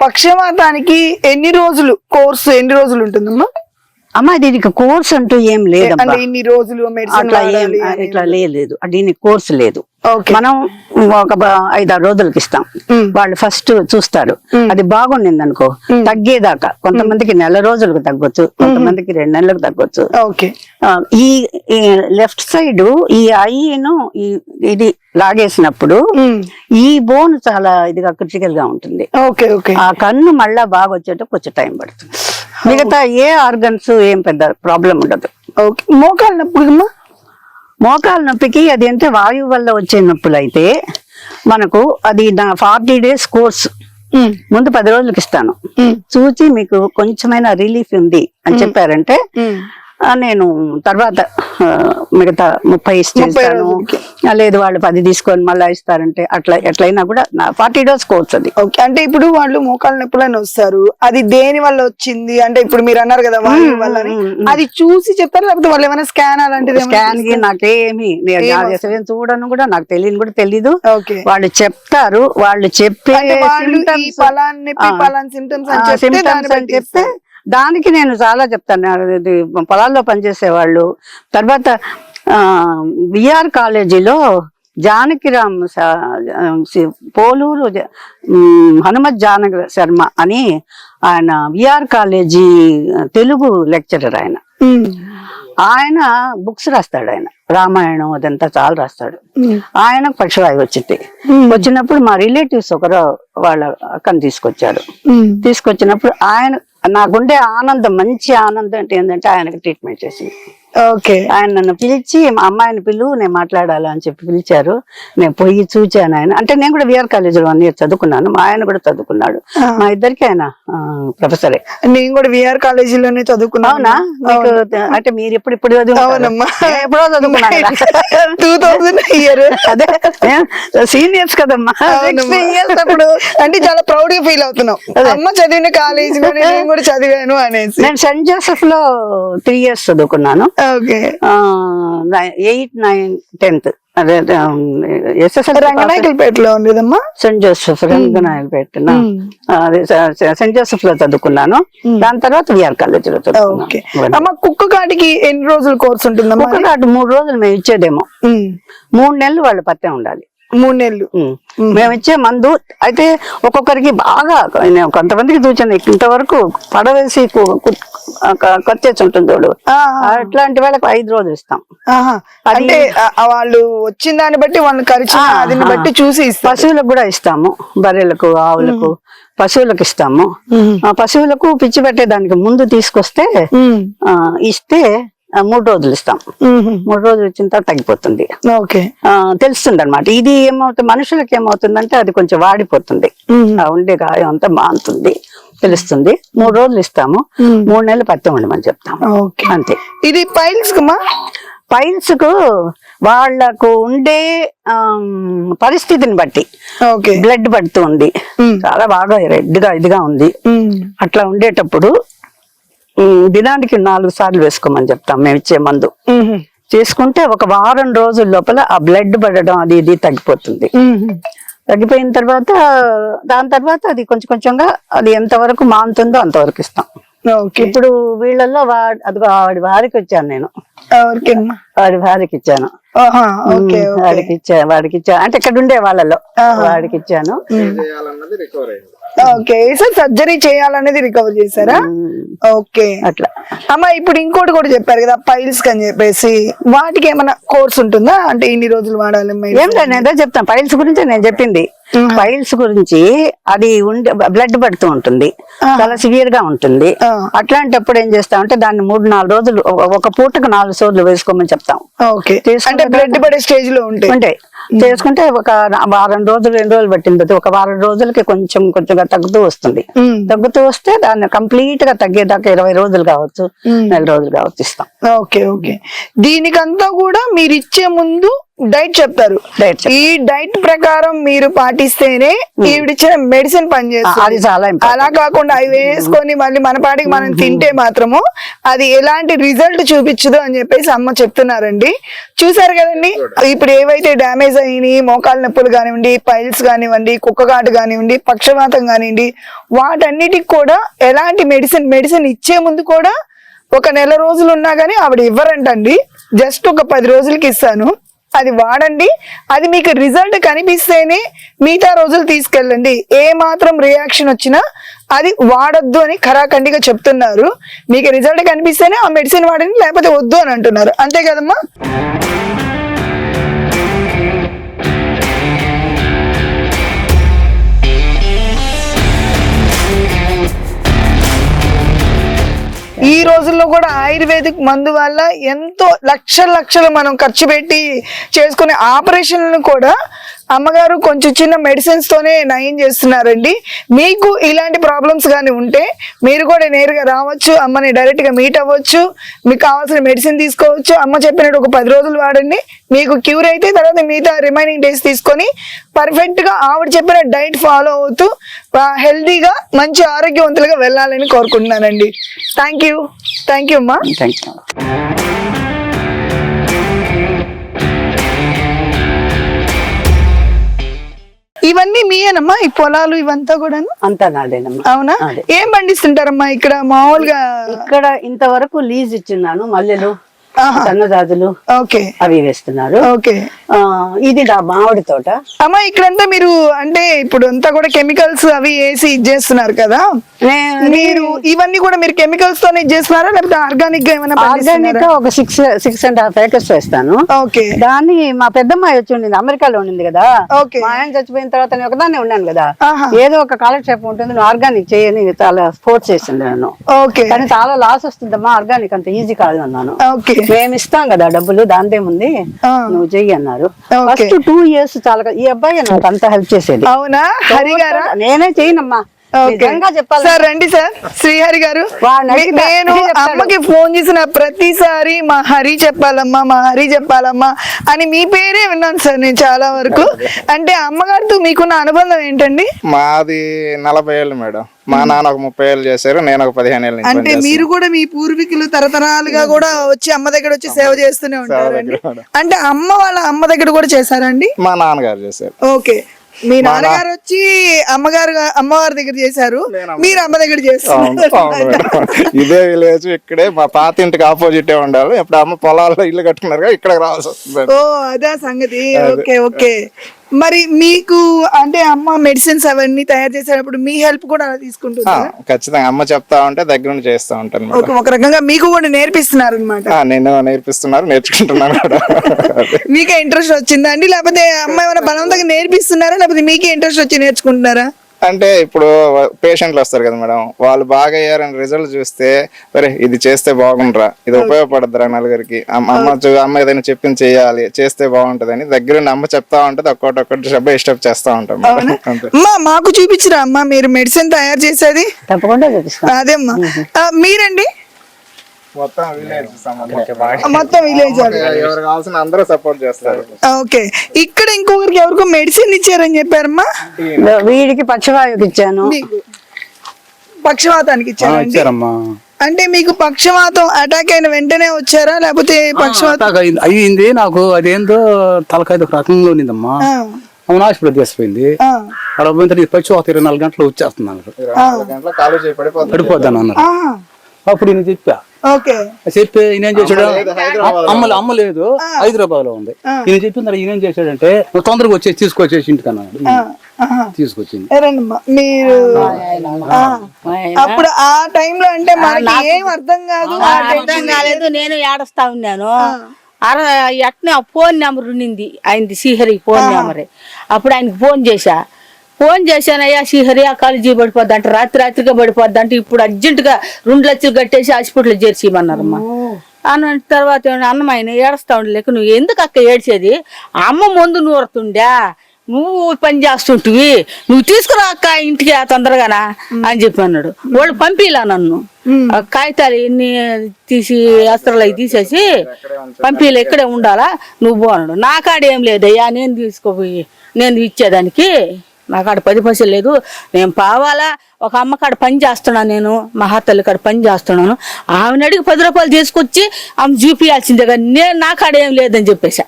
పక్షవాతానికి ఎన్ని రోజులు కోర్సు, ఎన్ని రోజులు ఉంటుందమ్మా? అమ్మా దీనికి కోర్స్ అంటూ ఏం లేదు, ఇన్ని రోజులు అట్లా ఏం ఇట్లా లేదు, దీనికి కోర్సు లేదు. మనం ఒక 5-6 రోజులకి ఇస్తాం. వాళ్ళు ఫస్ట్ చూస్తారు, అది బాగుండింది అనుకో తగ్గేదాకా. కొంతమందికి 1 నెల రోజులకు తగ్గొచ్చు, కొంతమందికి 2 నెలలకు తగ్గొచ్చు. ఈ లెఫ్ట్ సైడ్ ఈ ఐను ఇది లాగేసినప్పుడు ఈ బోన్ చాలా ఇదిగా క్రిటికల్ గా ఉంటుంది. ఆ కన్ను మళ్ళా బాగా వచ్చేటప్పుడు కొంచెం టైం పడుతుంది. మిగతా ఏ ఆర్గన్స్ ఏం పెద్ద ప్రాబ్లం ఉండదు. మోకాలు నొప్పులు, మోకాలు నొప్పికి అది అంటే వాయువు వల్ల వచ్చే నొప్పులు అయితే మనకు అది 40 days కోర్స్. ముందు 10 రోజులకి ఇస్తాను, చూచి మీకు కొంచెమైనా రిలీఫ్ ఉంది అని చెప్పారంటే నేను తర్వాత మిగతా 30 ఇస్తాను. లేదు వాళ్ళు 10 తీసుకొని మళ్ళీ ఇస్తారంటే అట్లా ఎట్లయినా కూడా 40 days కోర్స్ అది. అంటే ఇప్పుడు వాళ్ళు మోకాలు నొప్పులని వస్తారు, అది దేని వల్ల వచ్చింది అంటే ఇప్పుడు మీరు అన్నారు కదా వాయువు వల్ల, అది చూసి చెప్తారు లేకపోతే వాళ్ళు ఏమైనా స్కాన్ అలాంటిది? స్కాన్ కి నాకేమి చూడను కూడా నాకు తెలియని కూడా తెలీదు. వాళ్ళు చెప్తారు, వాళ్ళు చెప్పే సిమ్టమ్స్ అని చెప్తే దానికి నేను చాలా చెప్తాను. పొలాల్లో పనిచేసే వాళ్ళు. తర్వాత విఆర్ కాలేజీలో జానకిరామ్ పోలూరు హనుమత్ జానకి శర్మ అని ఆయన విఆర్ కాలేజీ తెలుగు లెక్చరర్. ఆయన బుక్స్ రాస్తాడు, ఆయన రామాయణం అదంతా చాలా రాస్తాడు. ఆయనకు పక్షవాయువు వచ్చినప్పుడు మా రిలేటివ్స్ ఒకరు వాళ్ళ అక్కని తీసుకొచ్చినప్పుడు ఆయన నాకుండే ఆనందం, మంచి ఆనందం ఏంటంటే ఆయనకు ట్రీట్మెంట్ చేసింది. ఆయన నన్ను పిలిచి మా అమ్మాయిని నేను మాట్లాడాలి అని చెప్పి పిలిచారు. నేను పోయి చూచాను. ఆయన అంటే నేను కూడా విఆర్ కాలేజీలో 1 year చదువుకున్నాను, మా ఆయన కూడా చదువుకున్నాడు. మా ఇద్దరికి ఆయన ప్రొఫెసరే. నేను కూడా విఆర్ కాలేజీలోనే చదువుకున్నాను. అవునా? మీకు అంటే మీరు ఎప్పుడో చదువుకున్నాను 2000 year. అదే సీనియర్స్ కదమ్మా, 60 years అప్పుడు. అంటే చాలా ప్రౌడ్ గా ఫీల్ అవుతున్నాం, అమ్మ చదివిన కాలేజీలోనే నేను కూడా చదివాను అనేసి. నేను సెయింట్ జోసెఫ్ లో 3 years చదువుకున్నాను. 8, 9, 10th రంగనాయకులపేటలో ఉండేదమ్మా saint Joseph. Ranganayakulapeta saint Joseph లో చదువుకున్నాను. దాని తర్వాత విఆర్ కాలేజీలో చదువుకున్నాను. అమ్మ కుక్క కాటికి ఎన్ని రోజులు కోర్స్ ఉంటుందమ్మా? కుక్క కాటు 3 రోజులు మేము ఇచ్చేదేమో. 3 నెలలు వాళ్ళు పత్తే ఉండాలి. 3 నెలలు మేము ఇచ్చే మందు అయితే ఒక్కొక్కరికి బాగా, కొంతమందికి చూచాను ఇంతవరకు పడవేసి కచ్చేసి ఉంటుంది చూడు, అట్లాంటి వాళ్ళకి 5 రోజులు ఇస్తాం. అంటే వాళ్ళు వచ్చిన దాన్ని బట్టి వాళ్ళని ఖర్చు దాన్ని బట్టి చూసి పశువులకు కూడా ఇస్తాము, బర్రెలకు ఆవులకు పశువులకు ఇస్తాము. పశువులకు పిచ్చి పెట్టేదానికి ముందు తీసుకొస్తే ఇస్తే 3 రోజులు ఇస్తాం. 3 రోజులు ఇచ్చిన తర్వాత తగ్గిపోతుంది, తెలుస్తుంది అనమాట. ఇది ఏమవుతుంది, మనుషులకి ఏమవుతుందంటే అది కొంచెం వాడిపోతుంది, ఉండే గాయం అంతా మానుతుంది, తెలుస్తుంది. 3 రోజులు ఇస్తాము. 3 నెలలు పత్యం ఉండమని చెప్తాము, అంతే. ఇది పైల్స్ పైల్స్ కు వాళ్లకు ఉండే పరిస్థితిని బట్టి బ్లడ్ పడుతుంది, చాలా బాగా రెడ్ గా ఇదిగా ఉంది. అట్లా ఉండేటప్పుడు దినానికి 4 సార్లు వేసుకోమని చెప్తాం మేము ఇచ్చే మందు. చేసుకుంటే ఒక వారం రోజుల లోపల ఆ బ్లడ్ పడడం అది ఇది తగ్గిపోతుంది. తగ్గిపోయిన తర్వాత దాని తర్వాత అది కొంచెం కొంచెంగా అది ఎంతవరకు మానుతుందో అంతవరకు ఇస్తాం. ఓకే. ఇప్పుడు వీళ్ళల్లో అదిగో వాడి భార్యకి వచ్చాను నేను, ఎవరికమ్మా? వాడి భార్యకి ఇచ్చాను. ఆహా, ఓకే, ఓకే. వాడికి ఇచ్చా అంటే ఇక్కడ ఉండే వాళ్ళలో వాడికి ఇచ్చాను. ఓకే సార్, సర్జరీ చేయాలనేది రికవర్ చేశారా? ఓకే, అట్లా. అమ్మ ఇప్పుడు ఇంకోటి కూడా చెప్పారు కదా పైల్స్ అని చెప్పేసి, వాటికి ఏమైనా కోర్స్ ఉంటుందా? అంటే ఇన్ని రోజులు వాడాలి? ఏం లేదు, నేను చెప్తాను పైల్స్ గురించి నేను చెప్పింది. పైల్స్ గురించి అది ఉండే బ్లడ్ పడుతూ ఉంటుంది, చాలా సివియర్ గా ఉంటుంది. అట్లాంటప్పుడు ఏం చేస్తాం అంటే దాన్ని 3-4 రోజులు ఒక పూటకు 4 సోర్లు వేసుకోమని చెప్తాం. ఓకే, అంటే బ్లడ్ పడే స్టేజ్ లో ఉంటాయి. చేసుకుంటే ఒక వారం రోజులు 2 రోజులు పట్టింది, ఒక వారం రోజులకి కొంచెం కొంచెంగా తగ్గుతూ వస్తుంది. తగ్గుతూ వస్తే దాన్ని కంప్లీట్ గా తగ్గేదాకా 20 రోజులు కావచ్చు, 4 రోజులు కావచ్చు ఇస్తాం. Okay, okay. దీనికంతా కూడా మీరు ఇచ్చే ముందు డైట్ చెప్తారు. ఈ డైట్ ప్రకారం మీరు పాటిస్తేనే ఈవిడిచ్చే మెడిసిన్ పనిచేస్తుంది. అది చాలా అలా కాకుండా అవి వేసుకొని మళ్ళీ మన పాటికి మనం తింటే మాత్రము అది ఎలాంటి రిజల్ట్ చూపించదు అని చెప్పేసి అమ్మ చెప్తున్నారండి. చూసారు కదండి, ఇప్పుడు ఏవైతే డ్యామేజ్ అయినాయి, మోకాలు నొప్పులు కానివ్వండి, పైల్స్ కానివ్వండి, కుక్కగాటు కానివ్వండి, పక్షవాతం కానివ్వండి, వాటన్నిటికి కూడా ఎలాంటి మెడిసిన్ ఇచ్చే ముందు కూడా ఒక 1 నెల రోజులు ఉన్నా గానీ ఆవిడ ఇవ్వరంటండి. జస్ట్ ఒక 10 రోజులకి ఇస్తాను, అది వాడండి. అది మీకు రిజల్ట్ కనిపిస్తేనే మిగతా రోజులు తీసుకెళ్ళండి. ఏ మాత్రం రియాక్షన్ వచ్చినా అది వాడొద్దు అని ఖరాఖండిగా చెప్తున్నారు. మీకు రిజల్ట్ కనిపిస్తేనే ఆ మెడిసిన్ వాడండి, లేకపోతే వద్దు అని అంటున్నారు. అంతే కదమ్మా? ఈ రోజుల్లో కూడా ఆయుర్వేదిక్ మందు వల్ల ఎంతో లక్షలు మనం ఖర్చు పెట్టి చేసుకునే ఆపరేషన్లను కూడా అమ్మగారు కొంచెం చిన్న మెడిసిన్స్ తోనే నయం చేస్తున్నారండి. మీకు ఇలాంటి ప్రాబ్లమ్స్ కానీ ఉంటే మీరు కూడా నేరుగా రావచ్చు, అమ్మని డైరెక్ట్ గా మీట్ అవ్వచ్చు, మీకు కావాల్సిన మెడిసిన్ తీసుకోవచ్చు. అమ్మ చెప్పినట్టు ఒక 10 రోజులు వాడండి, మీకు క్యూర్ అయితే తర్వాత మిగతా రిమైనింగ్ డేస్ తీసుకొని పర్ఫెక్ట్ గా ఆవిడ చెప్పిన డైట్ ఫాలో అవుతూ హెల్దీగా మంచి ఆరోగ్యవంతులుగా వెళ్ళాలని కోరుకుంటున్నానండి. థ్యాంక్ యూ అమ్మా. ఇవన్నీ మీయేనమ్మా ఈ పొలాలు ఇవంతా కూడా? అంతా నాదేనమ్మా. అవునా? ఏం పండిస్తుంటారమ్మా ఇక్కడ మామూలుగా? ఇక్కడ ఇంతవరకు లీజ్ ఇచ్చున్నాను, మల్లెలు, సన్నజాజులు అవి వేస్తున్నారు. ఇది నా మామిడి తోట. అమ్మా ఇక్కడంతా మీరు అంటే ఇప్పుడు అంతా కూడా కెమికల్స్ అవి వేసి ఇచ్చేస్తున్నారు కదా, మీరు ఇవన్నీ కూడా మీరు కెమికల్స్ తోనే ఇచ్చేస్తున్నారా లేకపోతే ఆర్గానిక్ గా ఏమైనా? ఆర్గానిక్ గా ఒక 6.5 acres వేస్తాను. దాన్ని మా పెద్దమ్మాయి వచ్చి ఉండింది, అమెరికాలో ఉండింది కదా. మా ఆయన చచ్చిపోయిన తర్వాత నేను ఒకదాన్ని ఉన్నాను కదా, ఏదో ఒక కాలక్షేపం ఉంటుంది, నువ్వు ఆర్గానిక్ చేయని చాలా ఫోర్స్ చేసింది నన్ను. కానీ చాలా లాస్ వస్తుందమ్మా, ఆర్గానిక్ అంత ఈజీ కాదు అన్నాను. మేము ఇస్తాం కదా డబ్బులు, దాందేముంది నువ్వు చెయ్యి అన్నారు. ఫస్ట్ 2 years చాలా. ఈ అబ్బాయి నాకు అంత హెల్ప్ చేసేది. అవునా? హరి గారా? నేనే చేయనమ్మా. సార్ రండి సార్, శ్రీహరి గారు. నేను అమ్మకి ఫోన్ చేసిన ప్రతిసారి మా హరి చెప్పాలమ్మా అని మీ పేరే విన్నాను సార్ నేను చాలా వరకు. అంటే అమ్మగారితో మీకున్న అనుబంధం ఏంటండి? మాది 40 ఏళ్ళు మేడం. మా నాన్న ఒక 30 ఏళ్ళు చేశారు, నేను ఒక 15 ఏళ్ళు. అంటే మీరు కూడా మీ పూర్వీకులు తరతరాలుగా కూడా వచ్చి అమ్మ దగ్గర వచ్చి సేవ చేస్తూనే ఉంటారండి. అంటే అమ్మ దగ్గర కూడా చేశారండి? మా నాన్నగారు చేశారు. ఓకే, మీ నాన్నగారు వచ్చి అమ్మవారి దగ్గర చేశారు, మీరు అమ్మ దగ్గర చేస్తారు. ఇదే విలేజ్, ఇక్కడే మా పాత ఇంటికి ఆపోజిట్ ఉండాలి. ఇప్పుడు అమ్మ పొలాల్లో ఇల్లు కట్టుకున్నారు, ఇక్కడ రావాల్సి వస్తుంది. ఓ అదే సంగతి. ఓకే. మరి మీకు అంటే అమ్మ మెడిసిన్స్ అవన్నీ తయారు చేసేటప్పుడు మీ హెల్ప్ కూడా అలా తీసుకుంటున్నారు? ఖచ్చితంగా అమ్మ చెప్తా ఉంటే దగ్గర నుండి చేస్తా ఉంటాను. ఒక రకంగా మీకు కూడా నేర్పిస్తున్నారు అనమాట? నేను నేర్చుకుంటున్నాను కూడా. మీకే ఇంట్రెస్ట్ వచ్చిందా అండి, లేకపోతే అమ్మ ఏమైనా బలవంతంగా నేర్పిస్తున్నారా, లేకపోతే మీకే ఇంట్రెస్ట్ వచ్చి నేర్చుకుంటున్నారా? అంటే ఇప్పుడు పేషెంట్లు వస్తారు కదా మేడం, వాళ్ళు బాగా అయ్యారని రిజల్ట్ చూస్తే సరే ఇది చేస్తే బాగుండ్రా, ఇది ఉపయోగపడద్దురా నలుగురికి, అమ్మ ఏదైనా చెప్పింది చేయాలి, చేస్తే బాగుంటది అని దగ్గర అమ్మ చెప్తా ఉంటది, ఒక్కొక్కటి స్టెప్ బై స్టెప్ చేస్తా ఉంటాం. అమ్మా మాకు చూపించరా అమ్మా మీరు మెడిసిన్ తయారు చేసేది? తప్పకుండా అదేమ్మా. మీరండి? మొత్తం విలేజ్ ఎవరు కావాల్సిన అందరూ సపోర్ట్ చేస్తారు. ఓకే. ఇక్కడ ఇంకొకరికి ఎవరికో మెడిసిన్ ఇచ్చారని చెప్పారమ్మా? వీడికి పక్షవాయుకి ఇచ్చాను. పక్షవాతానికి ఇచ్చారమ్మా? అంటే మీకు పక్షవాతం అటాక్ అయిన వెంటనే వచ్చారా లేకపోతే పక్షవాతం అయ్యింది? నాకు అదేందో తలకాయ రకంగా ఉన్నిందమ్మా, హాస్పిటల్ తీసుకుపోయింది. అక్కడ పక్షవాతం 24 గంటలు వచ్చేస్తున్నాను, పడిపోద్దాను అన్నారు. అప్పుడు నేను చెప్పా, ఓకే చెప్పి ఈయన ఏం చేశాడు, హైదరాబాద్ అమ్మ లేదు హైదరాబాద్ లో ఉంది. ఈయన చెప్పిన తర్వాత ఈయన ఏం చేశాడంటే నువ్వు తొందరగా వచ్చేసి తీసుకొచ్చేసి ఇంటికి అన్నాడు. తీసుకొచ్చింది. రండమ్మా మీరు. అప్పుడు ఆ టైంలో అంటే మనకి ఏం అర్థం కాదు. అర్థం కాలేదు. నేను ఏడుస్తా ఉన్నాను. ఎట్నే ఫోన్ నెంబర్ ఉండింది ఆయనది, శ్రీహరి ఫోన్ నెంబర్. అప్పుడు ఆయనకి ఫోన్ చేశానయ్యా, శ్రీహరి ఆ కాలేజీ పడిపోద్ది అంటే, రాత్రిగా పడిపోద్ది అంటే, ఇప్పుడు అర్జెంటుగా 2 లక్షలు కట్టేసి హాస్పిటల్ చేర్చిమన్నారమ్మా. అన్న తర్వాత అన్నమాయన ఏడుస్తా ఉండలేక, నువ్వు ఎందుకు అక్క ఏడ్చేది, అమ్మ ముందు నూరుతుండా, నువ్వు పని చేస్తుంటివి, నువ్వు తీసుకురా అక్క ఇంటికి తొందరగానా అని చెప్పి అన్నాడు. వాళ్ళు పంపిలా నన్ను, కాగితాలు ఎన్ని తీసి అస్త్రాలు అవి తీసేసి పంపిలే, ఇక్కడే ఉండాలా నువ్వు పో అన్నాడు. నా కాడ ఏం లేదయ్యా, నేను తీసుకోపోయి నేను ఇచ్చేదానికి నా కాడ 10 పైసలు లేదు, నేను పావాలా ఒక అమ్మ కాడ పని చేస్తున్నాను, నేను మహాతల్లి కాడ పని చేస్తున్నాను, ఆమెను అడిగి 10 రూపాయలు తీసుకొచ్చి ఆమె చూపించాల్సిందే కానీ నేను నా కాడ ఏం లేదని చెప్పేసా.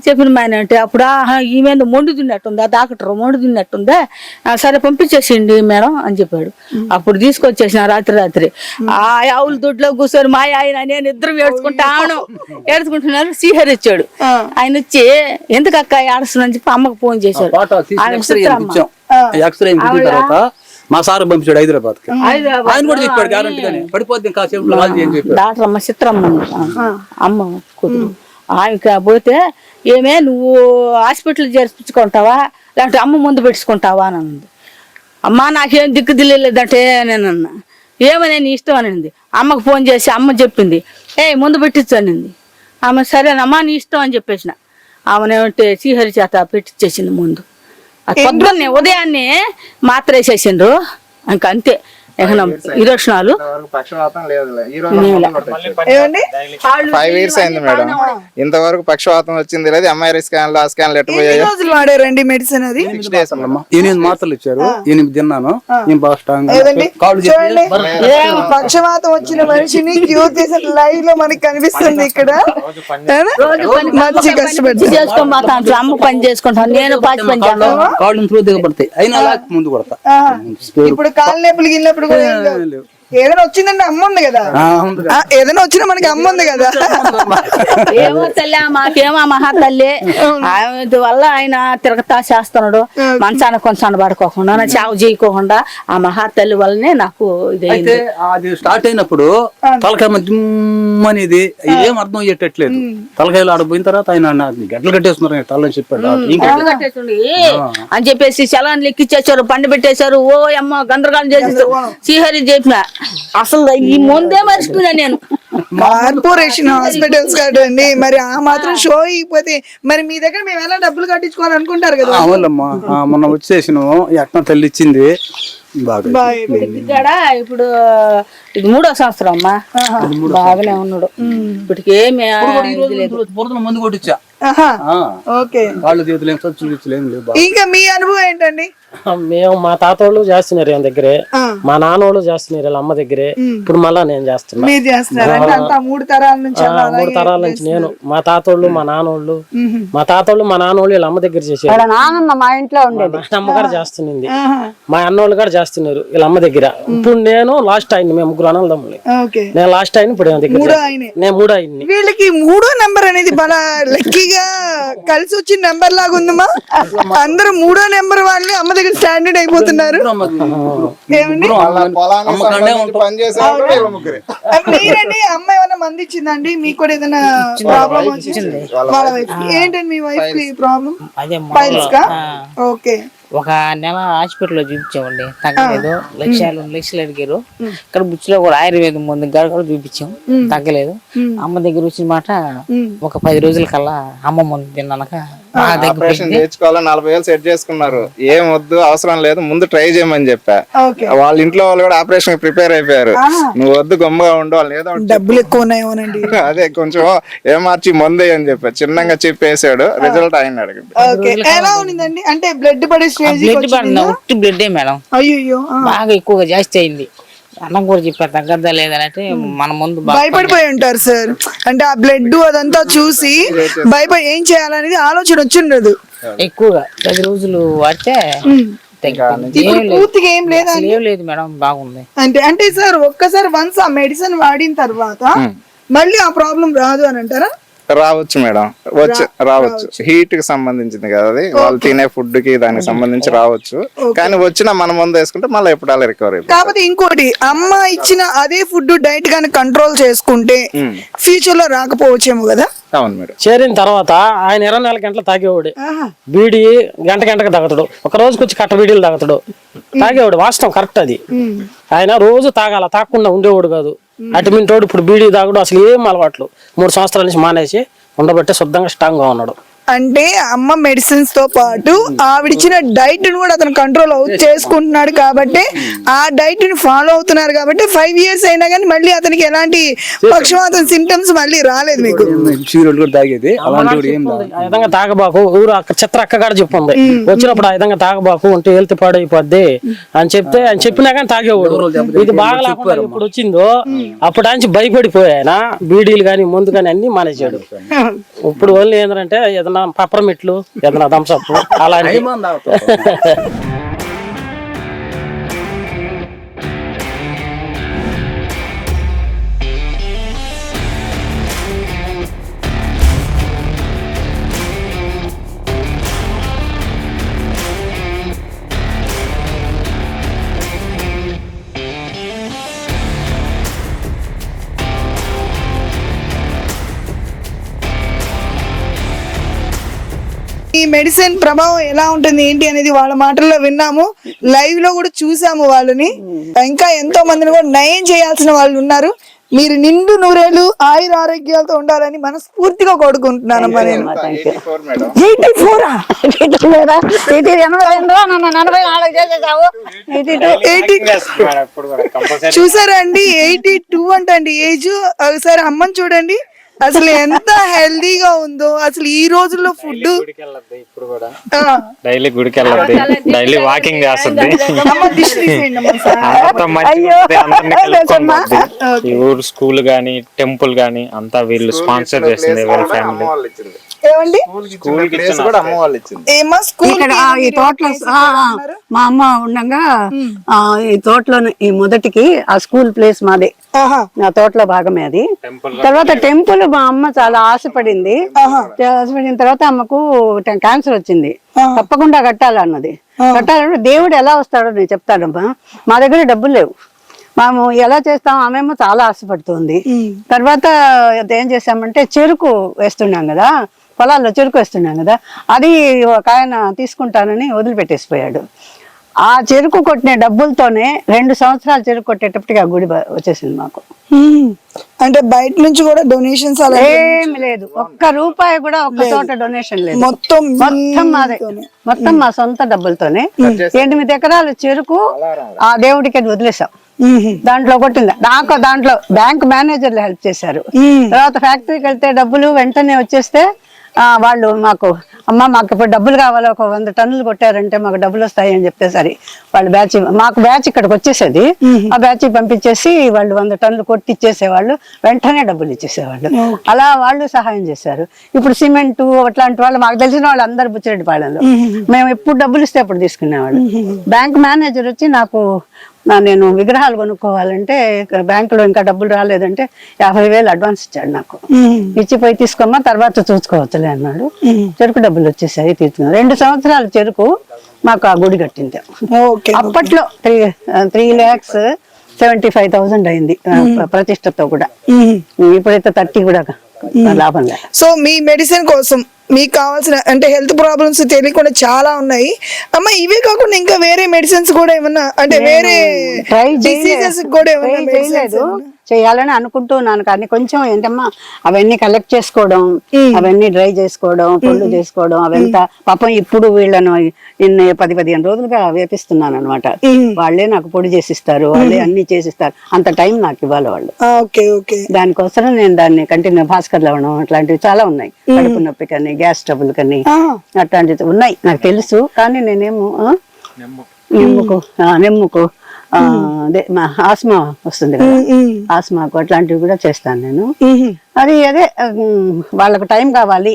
చెప్పిన ఆయన అంటే అప్పుడు ఈమె మొండు తిన్నట్టుందా, డాక్టర్ మొండు తిన్నట్టుందా, సరే పంపించేసిండి మేడం అని చెప్పాడు. అప్పుడు తీసుకొచ్చేసిన రాత్రి ఆ ఆవుల దొడ్లో కూర్చొని మా ఆయన నేను ఇద్దరు ఏడ్చుకుంటున్నారు. శ్రీహరి వచ్చాడు. ఆయన వచ్చి ఎందుకు అక్క ఏడుస్తున్నా అని చెప్పి అమ్మకు ఫోన్ చేశాడు. మా సార్ పంపించాడు హైదరాబాద్ కి. ఆయన కూడా చెప్పాడు గ్యారంటీగానే పడిపోద్ది కాసేపు డాక్టర్ అమ్మ చిత్రమ్మ అమ్మ కూతురు. ఆమెకి పోతే ఏమే నువ్వు హాస్పిటల్ చేర్పించుకుంటావా లేకపోతే అమ్మ ముందు పెట్టుకుంటావా అని అన్నది. అమ్మ నాకేం దిక్కు తెలియలేదంటే నేను అన్నా. ఏమనే నీ ఇష్టం అనింది. అమ్మకు ఫోన్ చేసి అమ్మ చెప్పింది, ముందు పెట్టించు అనింది. ఆమె సరేనమ్మా నీ ఇష్టం అని చెప్పేసిన. ఆమెనేమంటే శ్రీహరి చేత పెట్టించేసింది ముందు. పొద్దున్నే ఉదయాన్నే మాత్ర వేసేసిండ్రు, ఇంకా అంతే. ఇరోక్షణాలు 5 years అయింది మేడం, ఇంతవరకు పక్షవాతం వచ్చింది లేదు. ఎంఆర్ఐ స్కాన్లు ఆ స్కాన్లు ఎట్లా పోయాయి? రోజులు వాడారండి మెడిసిన్? అది 6 days 8 మాత్రలు ఇచ్చారు, 8 తిన్నాను. పక్షవాతం వచ్చిన మనిషిని క్యూర్ చేసిన లైవ్ లో మనకి కనిపిస్తుంది ఇక్కడ. మంచి కష్టపడి చేసుకోబోతాను, అమ్మ పని చేసుకుంటాను, నేను పాచి పని చేస్తాను. కాళ్ళు దిగబడతాయి అయినా ముందు కొడతా. ఇప్పుడు కాళ్ళు నొప్పులు గిన్నెప్పుడు ఏదైనా వచ్చిందంటే అమ్మ ఉంది కదా, ఏదైనా వచ్చినా మనకి అమ్మ ఉంది కదా. ఏమో తల్లి మాకేమో మహాతల్లి ఆమె వల్ల ఆయన తిరగతా చేస్తున్నాడు. మంచాన కొంచాన పడుకోకుండా చావు చేయకోకుండా ఆ మహాతల్లి వల్లనే నాకు ఇది అది స్టార్ట్ అయినప్పుడు తలకాయ అనేది ఏం అర్థం అయ్యేటట్లేదు. తలకాయలు ఆడిపోయిన తర్వాత ఆయన గడ్డలు కట్టేస్తున్నారు తలని చెప్పాడు. అని చెప్పేసి చలాన్ని లెక్కిచ్చేసారు, పండు పెట్టేశారు. ఓ అమ్మ గందరగోళం చేసేసారు. శ్రీహరి చెప్పిన అసలు ఈ ముందే మర్చిపోయినా నేను. కార్పొరేషన్ హాస్పిటల్స్ కదండి, మరి ఆ మాత్రం షో అయిపోతే మరి మీ దగ్గర మేము ఎలా డబ్బులు కట్టించుకోవాలి అనుకుంటారు కదా. అవునమ్మా, మొన్న వచ్చేసినాము ఎట్లా తల్లి ఇచ్చింది ఇక్కడ. ఇప్పుడు ఇది 3వ సంవత్సరం అమ్మా, బాగానే ఉన్నాడు. ఇప్పటికి ఏమి మందు కొట్టించా. ఇంకా మీ అనుభవం ఏంటండి? మేము మా తాతోళ్ళు చేస్తున్నారు ఈయన దగ్గరే, మా నాన్నోళ్ళు చేస్తున్నారు వీళ్ళ అమ్మ దగ్గరే. ఇప్పుడు మళ్ళా నేను చేస్తున్నా. 3 తరాల నుంచి 3 తరాల నుంచి నేను, మా తాతోళ్ళు మా నాన్నోళ్ళు వీళ్ళ అమ్మ దగ్గర చేసేది. మా ఇంట్లో ఉండేది, అమ్మగారు చేస్తున్నది, మా అన్నోళ్ళు కూడా చేస్తున్నారు వీళ్ళ అమ్మ దగ్గర. ఇప్పుడు నేను లాస్ట్ అయింది, మేము 3 అన్నదమ్ములు. నేను లాస్ట్ అయిన ఇప్పుడు దగ్గర నేను 3 అయింది. వీళ్ళకి 3వ నెంబర్ అనేది బాగా లక్కీగా కలిసి వచ్చిన నెంబర్ లాగా ఉందమ్మా. అందరూ 3వ నెంబర్ వాళ్ళు అమ్మ దగ్గర స్టాండర్డ్ అయిపోతున్నారు. మీరండి అమ్మ ఏమైనా మంది ఇచ్చిందండి? మీకు కూడా ఏదైనా ప్రాబ్లం వచ్చింది? ఏంటండి మీ వైఫ్ కి ప్రాబ్లం? ఫైల్స్ కా? ఓకే. ఒక నెల హాస్పిటల్లో చూపించామండి, తగ్గలేదు. లక్షలు అడిగారు. ఇక్కడ బుచ్చిలో కూడా ఆయుర్వేదం ముందు కూడా చూపించాం, తగ్గలేదు. అమ్మ దగ్గర వచ్చిన మాట ఒక 10 రోజుల కల్లా అమ్మ ముందు తిన్నాక ఆపరేషన్ చేయించుకోవాలని 40,000 సెట్ చేసుకున్నారు. ఏం వద్దు అవసరం లేదు, ముందు ట్రై చేయమని చెప్పా. వాళ్ళ ఇంట్లో వాళ్ళు కూడా ఆపరేషన్ ప్రిపేర్ అయిపోయారు. నువ్వు వద్దు గమ్ముగా ఉండు, వాళ్ళు ఏదో డబ్బులు ఎక్కువ ఉన్నాయోనండి. అదే కొంచెం ఏమార్చి మందే అని చెప్పా, చిన్నగా చెప్పేసాడు. రిజల్ట్ ఆయన అడిగింది. ఎలా ఉండిందండి? అంటే బ్లడ్ పడే బ్లడ్ మేడం, అయ్యో బాగా ఎక్కువగా జాస్తి అయింది. అన్నం కూడా చెప్పారు తగ్గద్దా లేదంటే మన ముందు భయపడిపోయి ఉంటారు సార్. అంటే ఆ బ్లడ్ అదంతా చూసి భయపడి ఏం చేయాలనేది ఆలోచన వచ్చి ఉండదు. ఎక్కువగా 10 రోజులు వాడితే తగ్గిపోయింది. ఇప్పుడు పూర్తిగా ఏం లేదా అసలు ఏం లేదు మేడం, బాగుంది. అంటే సార్ ఒక్కసారి వన్స్ ఆ మెడిసిన్ వాడిన తర్వాత మళ్ళీ ఆ ప్రాబ్లం రాదు అని అంటారా? రావచ్చు మేడం, రావచ్చు. హీట్ కి సంబంధించింది కదా అది, వాళ్ళు తినే ఫుడ్ కి దానికి సంబంధించి రావచ్చు. కానీ వచ్చిన మన ముందు వేసుకుంటే మళ్ళీ ఎప్పుడు అలా రికవర్ అయిపోతుంది. కాకపోతే ఇంకోటి, అమ్మ ఇచ్చిన అదే ఫుడ్ డైట్ గాని కంట్రోల్ చేసుకుంటే ఫ్యూచర్ లో రాకపోవచ్చేమో కదా? అవును మేడం. చేరిన తర్వాత ఆయన 24 గంటలు తాగేవాడు. బీడీ గంటకి తాగుతాడు, ఒక రోజుకి వచ్చి కట్ట బీడీలు తాగుతాడు, తాగేవాడు. వాస్తవం, కరెక్ట్ అది. ఆయన రోజు తాగాల, తాగకుండా ఉండేవాడు కాదు. అటుమింటోడు ఇప్పుడు బీడీ తాగుడు అసలు ఏం అలవాట్లు 3 సంవత్సరాల నుంచి మానేసి ఉండబట్టే శుద్ధంగా స్ట్రాంగ్ గా ఉన్నాడు. అంటే అమ్మ మెడిసిన్స్ తో పాటు ఆవిడిచ్చిన డైట్ ను కూడా అతను కంట్రోల్ చేసుకుంటున్నాడు కాబట్టి, ఆ డైట్ ని ఫాలో అవుతున్నారు కాబట్టి 5 years అయినా కానీ మళ్ళీ అతనికి ఎలాంటి పక్షవాతం సింటమ్స్ మళ్ళీ రాలేదు. మీకు ఆ విధంగా తాగబాకు, ఊరు చిత్ర అక్కగాడ చెప్పుంది, వచ్చినప్పుడు ఆ విధంగా తాగబాకు ఉంటే హెల్త్ పాడైపోద్ది అని చెప్తే ఆయన చెప్పినా కానీ తాగేవాడు. ఇది బాగా లేకుండా ఇప్పుడు వచ్చిందో అప్పుడు ఆయన భయపడిపోయాయన బీడీలు కానీ ముందు కానీ అన్ని మానేసాడు. ఇప్పుడు ఓన్లీ ఏంటంటే ఏదైనా పప్పరమిట్లు, ఏదైనా థమ్సప్ అలాంటి. ఈ మెడిసిన్ ప్రభావం ఎలా ఉంటుంది ఏంటి అనేది వాళ్ళ మాటల్లో విన్నాము, లైవ్ లో కూడా చూసాము వాళ్ళని. ఇంకా ఎంతో మందిని కూడా నయం చేయాల్సిన వాళ్ళు ఉన్నారు. మీరు నిండు నూరేళ్లు ఆయుర ఆరోగ్యాలతో ఉండాలని మనస్ఫూర్తిగా కోరుకుంటున్నానమ్మా నేను. 84 మేడం. 84 చూసారా అండి? 82 అంటండి ఏజ్. ఒకసారి అమ్మని చూడండి, అసలు ఎంత హెల్దీగా ఉందో. అసలు ఈ రోజుల్లో ఫుడ్ డైలీ గుడికి వెళ్ళద్ది, డైలీ వాకింగ్ చేస్తుంది, ఈ ఊరు స్కూల్ గానీ టెంపుల్ గానీ అంతా వీళ్ళు స్పాన్సర్ చేస్తుంది, వీళ్ళ ఫ్యామిలీ. ఏమండి ఏమో స్కూల్ ఇక్కడ ఈ తోటలో మా అమ్మ ఉండగా ఈ తోటలో ఈ మొదటికి ఆ స్కూల్ ప్లేస్ మాదే, నా తోటలో భాగమే అది. తర్వాత టెంపుల్ మా అమ్మ చాలా ఆశపడింది. ఆశపడిన తర్వాత అమ్మకు క్యాన్సర్ వచ్చింది. తప్పకుండా కట్టాలన్నది. కట్టాలంటే దేవుడు ఎలా వస్తాడో నేను చెప్తాడమ్మా. మా దగ్గర డబ్బులు లేవు, మేము ఎలా చేస్తాం? ఆమెమో చాలా ఆశపడుతుంది. తర్వాత ఏం చేసామంటే చెరుకు వేస్తున్నాం కదా, పొలాల్లో చెరుకు వేస్తున్నాం కదా, అది ఒక ఆయన తీసుకుంటానని వదిలిపెట్టేసిపోయాడు. ఆ చెరుకు కొట్టిన డబ్బులతోనే 2 సంవత్సరాలు చెరుకు కొట్టేటప్పటికి ఆ గుడి వచ్చేసింది మాకు. అంటే బయట నుంచి కూడా డొనేషన్స్ అలా ఏమి లేదు, ఒక్క రూపాయి కూడా ఒక్క చోట డొనేషన్ లేదు. మొత్తం మాదే, మొత్తం మా సొంత డబ్బులతోనే 8 ఎకరాలు చెరుకు ఆ దేవుడికి అది వదిలేసాం. దాంట్లో కొట్టింది దాంట్లో బ్యాంక్ మేనేజర్లు హెల్ప్ చేశారు. తర్వాత ఫ్యాక్టరీకి వెళ్తే డబ్బులు వెంటనే వచ్చేస్తే వాళ్ళు మాకు ఇప్పుడు డబ్బులు కావాలి, ఒక 100 టన్నులు కొట్టారంటే మాకు డబ్బులు వస్తాయి అని చెప్తే సరే వాళ్ళు మాకు బ్యాచ్ ఇక్కడికి వచ్చేసేది. ఆ బ్యాచ్ పంపించేసి వాళ్ళు 100 టన్నులు కొట్టి ఇచ్చేసేవాళ్ళు, వెంటనే డబ్బులు ఇచ్చేసేవాళ్ళు. అలా వాళ్ళు సహాయం చేశారు. ఇప్పుడు సిమెంట్ అట్లాంటి వాళ్ళు మాకు తెలిసిన వాళ్ళు అందరు బుచ్చిరెడ్డిపాళెంలో మేము ఎప్పుడు డబ్బులు ఇస్తే అప్పుడు తీసుకునేవాళ్ళు. బ్యాంక్ మేనేజర్ వచ్చి నాకు నేను విగ్రహాలు కొనుక్కోవాలంటే బ్యాంకులో ఇంకా డబ్బులు రాలేదంటే 50,000 అడ్వాన్స్ ఇచ్చాడు నాకు. ఇచ్చిపోయి తీసుకోమ్మా తర్వాత చూసుకోవచ్చులే అన్నాడు. చెరుకు డబ్బులు వచ్చేసాయి, తీసుకున్నాను. 2 సంవత్సరాలు చెరుకు మాకు ఆ గుడి కట్టింది. అప్పట్లో 3,75,000 అయింది ప్రతిష్టతో కూడా. ఇప్పుడైతే 30 కూడా లాభం లేదు. సో మీ మెడిసిన్ కోసం మీకు కావాల్సిన అంటే హెల్త్ ప్రాబ్లమ్స్ తెలియకుండా చాలా ఉన్నాయి అమ్మ. ఇవే కాకుండా ఇంకా వేరే మెడిసిన్స్ కూడా ఏమన్నా అంటే వేరే డిసీజెస్ కూడా ఏమన్నా చేయాలని అనుకుంటున్నాను, కానీ కొంచెం ఏంటమ్మా అవన్నీ కలెక్ట్ చేసుకోవడం, అవన్నీ డ్రై చేసుకోవడం, పొళ్ళు చేసుకోవడం, అవంతా పాపం ఇప్పుడు వీళ్ళను 10-15 రోజులుగా వేపిస్తున్నాను అనమాట. వాళ్ళే నాకు పొడి చేసిస్తారు, వాళ్ళే అన్ని చేసిస్తారు. అంత టైం నాకు ఇవ్వాలి వాళ్ళు. దానికోసం నేను దాన్ని కంటిన్యూ భాస్కర్ లవణం అట్లాంటివి చాలా ఉన్నాయి. కడుపు నొప్పి కానీ, గ్యాస్ ట్రబుల్ కానీ అట్లాంటివి ఉన్నాయి నాకు తెలుసు. కానీ నేనేమో నెమ్ముకు అదే ఆస్మా వస్తుంది కదా, ఆస్మాకు అట్లాంటివి కూడా చేస్తాను నేను. అది అదే వాళ్ళకు టైం కావాలి,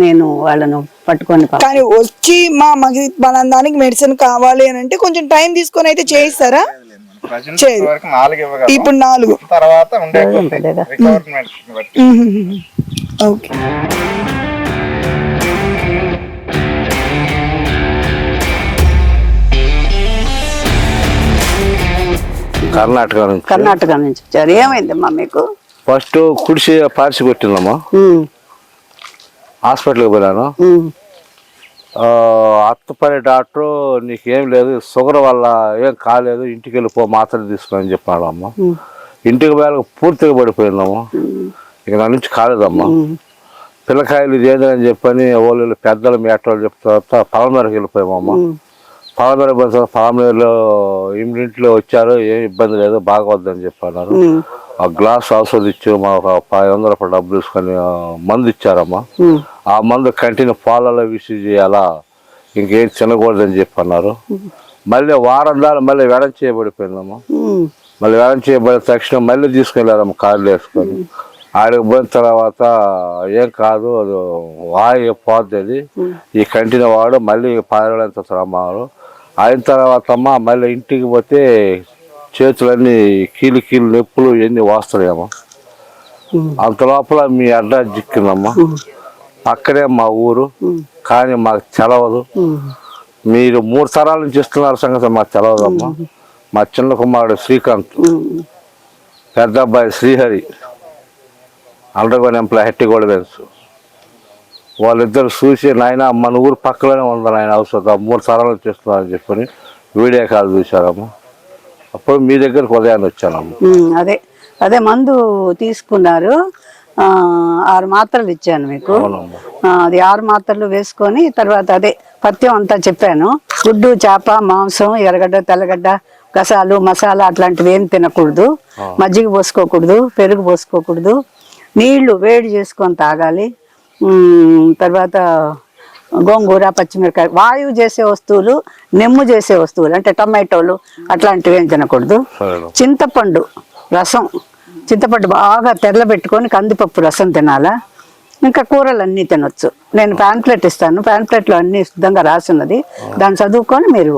నేను వాళ్ళను పట్టుకొని కానీ వచ్చి మాకు దానికి మెడిసిన్ కావాలి అని అంటే కొంచెం టైం తీసుకొని అయితే చేయిస్తారా? చేయదు. వరకు 4 ఇవ్వగలం. ఇప్పుడు 4. తర్వాత ఉండే రిక్వైర్మెంట్ బట్టి. ఓకే. కర్ణాటక నుంచి వచ్చారు. ఏమైందమ్మా మీకు? ఫస్ట్ కుడిసి పార్సి కొట్టిందమ్మా, హాస్పిటల్కి పోయాను. అత్తపల్లి డాక్టర్ నీకేం లేదు, షుగర్ వల్ల ఏం కాలేదు, ఇంటికి వెళ్ళిపో మాత్రం తీసుకుని చెప్పాడు అమ్మ. ఇంటికి పోయాక పూర్తిగా పడిపోయిందమ్మా, ఇక నా నుంచి కాలేదమ్మా. పిల్లకాయలు ఇదేందని చెప్పని వాళ్ళు పెద్దలు మేటలు చెప్తా తర్వాత పలమేరకు వెళ్ళిపోయామమ్మ. పలమేర పోయిన తర్వాత పలమేరలో ఇంటిలో వచ్చారు, ఏం ఇబ్బంది లేదు, బాగవద్దని చెప్పన్నారు. ఆ గ్లాస్ ఔషధం ఇచ్చి మా ఒక 500 రూపాయలు డబ్బులు తీసుకొని మందు ఇచ్చారమ్మా. ఆ మందు కంటిన్యూ పాలలో విసి చేయాలా, ఇంకేం తినకూడదని చెప్పన్నారు. మళ్ళీ వారం దాకా మళ్ళీ వెడం చేయబడిపోయిందమ్మా. మళ్ళీ వెడం చేయబడిన తక్షణం మళ్ళీ తీసుకెళ్ళారమ్మ కార్లు వేసుకొని. ఆడికి పోయిన తర్వాత ఏం కాదు, అది వాయు పోద్ది, అది ఈ కంటిన్యూ వాడు మళ్ళీ 10 రోజులు ఎంత అమ్మవారు. అయిన తర్వాత అమ్మ మళ్ళీ ఇంటికి పోతే చేతులన్నీ కీలు నొప్పులు ఇవన్నీ వాస్తున్నాయమ్మా. అంత లోపల మీ అడ్రస్ చిక్కిందమ్మా. అక్కడే మా ఊరు, కానీ మాకు తెలవదు. మీరు 3 తరాల నుంచి ఇస్తున్నారు సంగతి మాకు తెలవదమ్మా. మా చిన్న కుమారుడు శ్రీకాంత్, పెద్ద అబ్బాయి శ్రీహరి, అండర్గ్రౌండ్ ఎంప్లాయ్ హెట్టిగోడ వెన్స్, వాళ్ళిద్దరు చూసి నాయన మన ఊరు పక్కలోనే ఉంది నాయన ఔషధం 3 తరాల నుంచి ఇస్తున్నారని చెప్పని వీడియో కాల్ చూశారమ్మా. అప్పుడు మీ దగ్గరకు ఉదయాన్ని వచ్చానమ్మా. అదే మందు తీసుకున్నారు, 6 మాత్రలు ఇచ్చాను మీకు. అది 6 మాత్రలు వేసుకొని తర్వాత అదే పథ్యం అంతా చెప్పాను. గుడ్డు, చేప, మాంసం, ఎర్రగడ్డ, తెల్లగడ్డ, గసాలు, మసాలా అట్లాంటివి ఏం తినకూడదు. మజ్జిగ పోసుకోకూడదు, పెరుగు పోసుకోకూడదు. నీళ్లు వేడి చేసుకొని తాగాలి. తర్వాత గోంగూర, పచ్చిమిరకాయ, వాయువు చేసే వస్తువులు, నెమ్ము చేసే వస్తువులు అంటే టమాటోలు అట్లాంటివి ఏం తినకూడదు. చింతపండు రసం, చింతపండు బాగా తెరలబెట్టుకొని కందిపప్పు రసం తినాలా. ఇంకా కూరలు అన్నీ తినొచ్చు. నేను ప్యాంప్లెట్ ఇస్తాను, ప్యాంప్లెట్లో అన్ని శుద్ధంగా రాసున్నది, దాన్ని చదువుకొని మీరు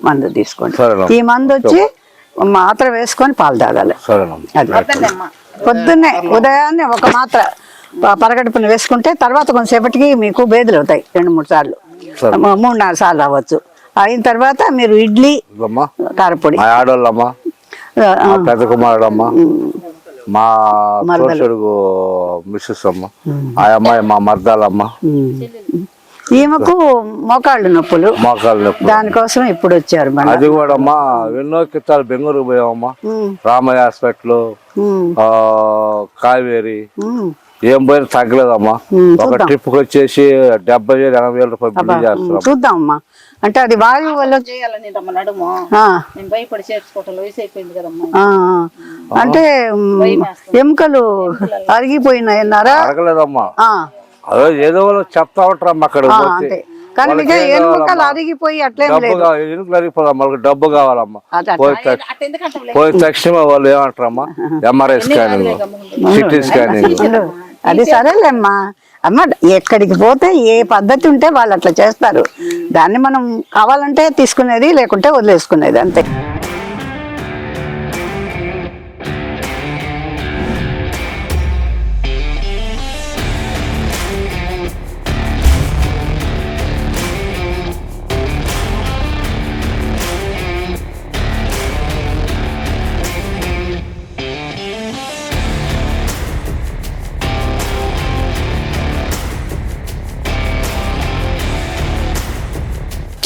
మందు తీసుకోండి. ఈ మందు వచ్చి మాత్ర వేసుకొని పాలు తాగాలి. అది పొద్దున్నే ఉదయాన్నే 1 మాత్ర పరగడుపున వేసుకుంటే తర్వాత కొంతసేపటికి మీకు బేదులు అవుతాయి. 2-3 సార్లు, 3-4 సార్లు అవ్వచ్చు. అయిన తర్వాత మీరు ఇడ్లీ, కారపొడి, పెద్ద కుమారుడమ్మా, మా తోడుగు మిస్సెస్ అమ్మ, ఆ అమ్మాయి మా మర్దాలమ్మ. ఈమెకు మోకాళ్ళు నొప్పులు, దానికోసం ఇప్పుడు వచ్చారు. అది కూడా అమ్మా ఎన్నో కిత్తాలు బెంగళూరు పోయామమ్మా. రామయ్య హాస్పిటల్, కావేరి, ఏం పోయినా తగ్గలేదమ్మా. ఒక ట్రిప్ కి వచ్చేసి 70,000-80,000 రూపాయలు బిల్లు చేస్తాం. చూద్దామమ్మా, అంటే అది వాయువు వల్ల చేయాలని నడుము నేను భయపడి చేర్చుకోవటం వయసు అయిపోయింది కదమ్మా. అంటే ఎముకలు అరిగిపోయినాయన్నారా? అరగలేదమ్మా, అదే ఏదో చెప్తా ఉంటారమ్మా. అక్కడ కానీ ఎముకలు అరిగిపోయి అట్లేం లేదు, ఎముకలు అరిగిపోదమ్మా, వాళ్ళకి డబ్బు కావాలమ్మా. పోయిన తక్షణ వాళ్ళు ఏమంటారమ్మా, MRI స్కానింగ్, CT స్కానింగ్. అది సరేలేమ్మా. అమ్మ ఎక్కడికి పోతే ఏ పద్ధతి ఉంటే వాళ్ళు అట్లా చేస్తారు. దాన్ని మనం కావాలంటే తీసుకునేది, లేకుంటే వదిలేసుకునేది, అంతే.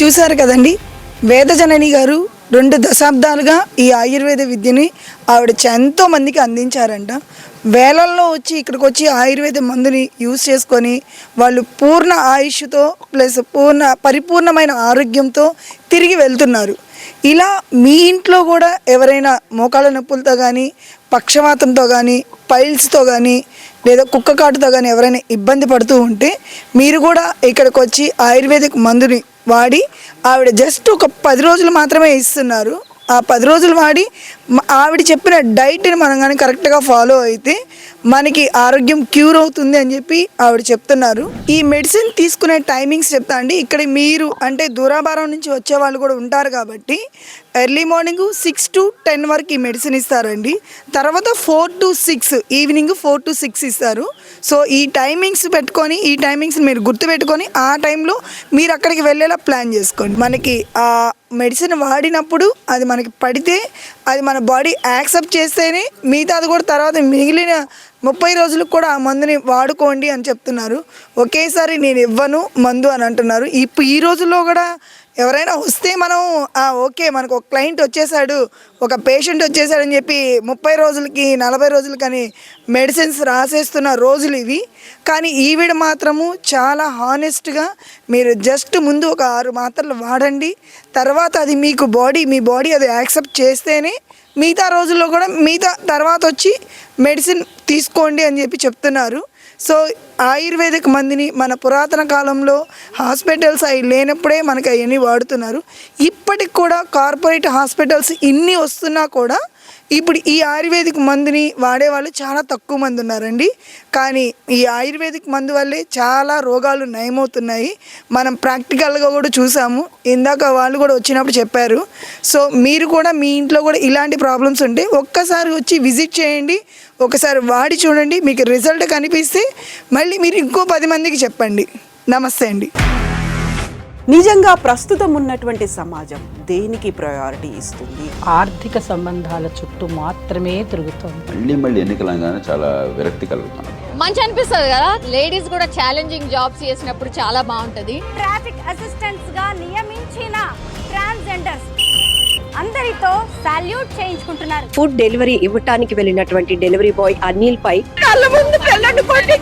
చూశారు కదండి, వేదజనని గారు 2 దశాబ్దాలుగా ఈ ఆయుర్వేద విద్యని ఆవిడ ఎంతో మందికి అందించారంట. వేలల్లో వచ్చి ఇక్కడికి వచ్చి ఆయుర్వేద మందుని యూజ్ చేసుకొని వాళ్ళు పూర్ణ ఆయుష్తో ప్లస్ పరిపూర్ణమైన ఆరోగ్యంతో తిరిగి వెళ్తున్నారు. ఇలా మీ ఇంట్లో కూడా ఎవరైనా మోకాళ్ళ నొప్పులతో కానీ, పక్షవాతంతో కానీ, పైల్స్తో కానీ, లేదా కుక్క కాటుతో కానీ ఎవరైనా ఇబ్బంది పడుతూ ఉంటే మీరు కూడా ఇక్కడికి వచ్చి ఆయుర్వేదిక్ మందుని వాడి ఆవిడ జస్ట్ ఒక 10 రోజులు మాత్రమే ఇస్తున్నారు. ఆ 10 రోజులు వాడి ఆవిడ చెప్పిన డైట్ని మనం కానీ కరెక్ట్గా ఫాలో అయితే మనకి ఆరోగ్యం క్యూర్ అవుతుంది అని చెప్పి ఆవిడ చెప్తున్నారు. ఈ మెడిసిన్ తీసుకునే టైమింగ్స్ చెప్తా అండి. ఇక్కడ మీరు అంటే దూరాభారం నుంచి వచ్చే వాళ్ళు కూడా ఉంటారు కాబట్టి ఎర్లీ మార్నింగ్ 6 to 10 వరకు ఈ మెడిసిన్ ఇస్తారండి. తర్వాత 4 to 6 ఈవినింగ్ 4 to 6 ఇస్తారు. సో ఈ టైమింగ్స్ పెట్టుకొని ఈ టైమింగ్స్ మీరు గుర్తుపెట్టుకొని ఆ టైంలో మీరు అక్కడికి వెళ్ళేలా ప్లాన్ చేసుకోండి. మనకి ఆ మెడిసిన్ వాడినప్పుడు అది మనకి పడితే అది మన బాడీ యాక్సెప్ట్ చేస్తేనే మిగతాది కూడా తర్వాత మిగిలిన 30 రోజులకు కూడా ఆ మందుని వాడుకోండి అని చెప్తున్నారు. ఒకేసారి నేను ఇవ్వను మందు అని అంటున్నారు. ఇప్పుడు ఈ రోజుల్లో కూడా ఎవరైనా వస్తే మనం ఓకే మనకు ఒక క్లయింట్ వచ్చేసాడు, ఒక పేషెంట్ వచ్చేసాడు అని చెప్పి 30 రోజులకి 40 రోజులకని మెడిసిన్స్ రాసేస్తున్న రోజులు ఇవి. కానీ ఈవిడ మాత్రము చాలా హానెస్ట్గా మీరు జస్ట్ ముందు ఒక 6 మాత్రలు వాడండి, తర్వాత అది మీకు మీ బాడీ అది యాక్సెప్ట్ చేస్తేనే మిగతా రోజుల్లో కూడా మిగతా తర్వాత వచ్చి మెడిసిన్ తీసుకోండి అని చెప్పి చెప్తున్నారు. సో ఆయుర్వేదిక్ మందుని మన పురాతన కాలంలో హాస్పిటల్స్ అవి లేనప్పుడే మనకి అవన్నీ వాడుతున్నారు. ఇప్పటికి కూడా కార్పొరేట్ హాస్పిటల్స్ ఇన్ని వస్తున్నా కూడా ఇప్పుడు ఈ ఆయుర్వేదిక్ మందుని వాడేవాళ్ళు చాలా తక్కువ మంది ఉన్నారండి. కానీ ఈ ఆయుర్వేదిక్ మందు వల్లే చాలా రోగాలు నయమవుతున్నాయి. మనం ప్రాక్టికల్గా కూడా చూసాము. ఇందాక వాళ్ళు కూడా వచ్చినప్పుడు చెప్పారు. సో మీరు కూడా మీ ఇంట్లో కూడా ఇలాంటి ప్రాబ్లమ్స్ ఉంటే ఒక్కసారి వచ్చి విజిట్ చేయండి, ఒకసారి వాడి చూడండి. మీకు రిజల్ట్ కనిపిస్తే మళ్ళీ మీరు ఇంకో 10 మందికి చెప్పండి. నమస్తే అండి. నిజంగా ప్రస్తుతం ఉన్నటువంటి సమాజం దేనికి ప్రయారిటీ ఇస్తుంది? ఆర్థిక సంబంధాల చుట్టూ మాత్రమే తిరుగుతుంది. మళ్ళీ ఎన్నికలంగానే చాలా విరక్తి కలుగుతాను. మంచి అనిపిస్తుంది కదా, లేడీస్ కూడా ఛాలెంజింగ్ జాబ్స్ చేసినప్పుడు చాలా బాగుంటది. ట్రాఫిక్ అసిస్టెంట్స్ గా నియమించిన ట్రాన్స్జెండర్స్ అందరితో సాల్యూట్ చేయించుకుంటున్నారు. ఫుడ్ డెలివరీ ఇవ్వటానికి వెళ్ళినటువంటి డెలివరీ బాయ్ అనిల్ పై కళ్ళ ముందు పెళ్ళండి కొట్టి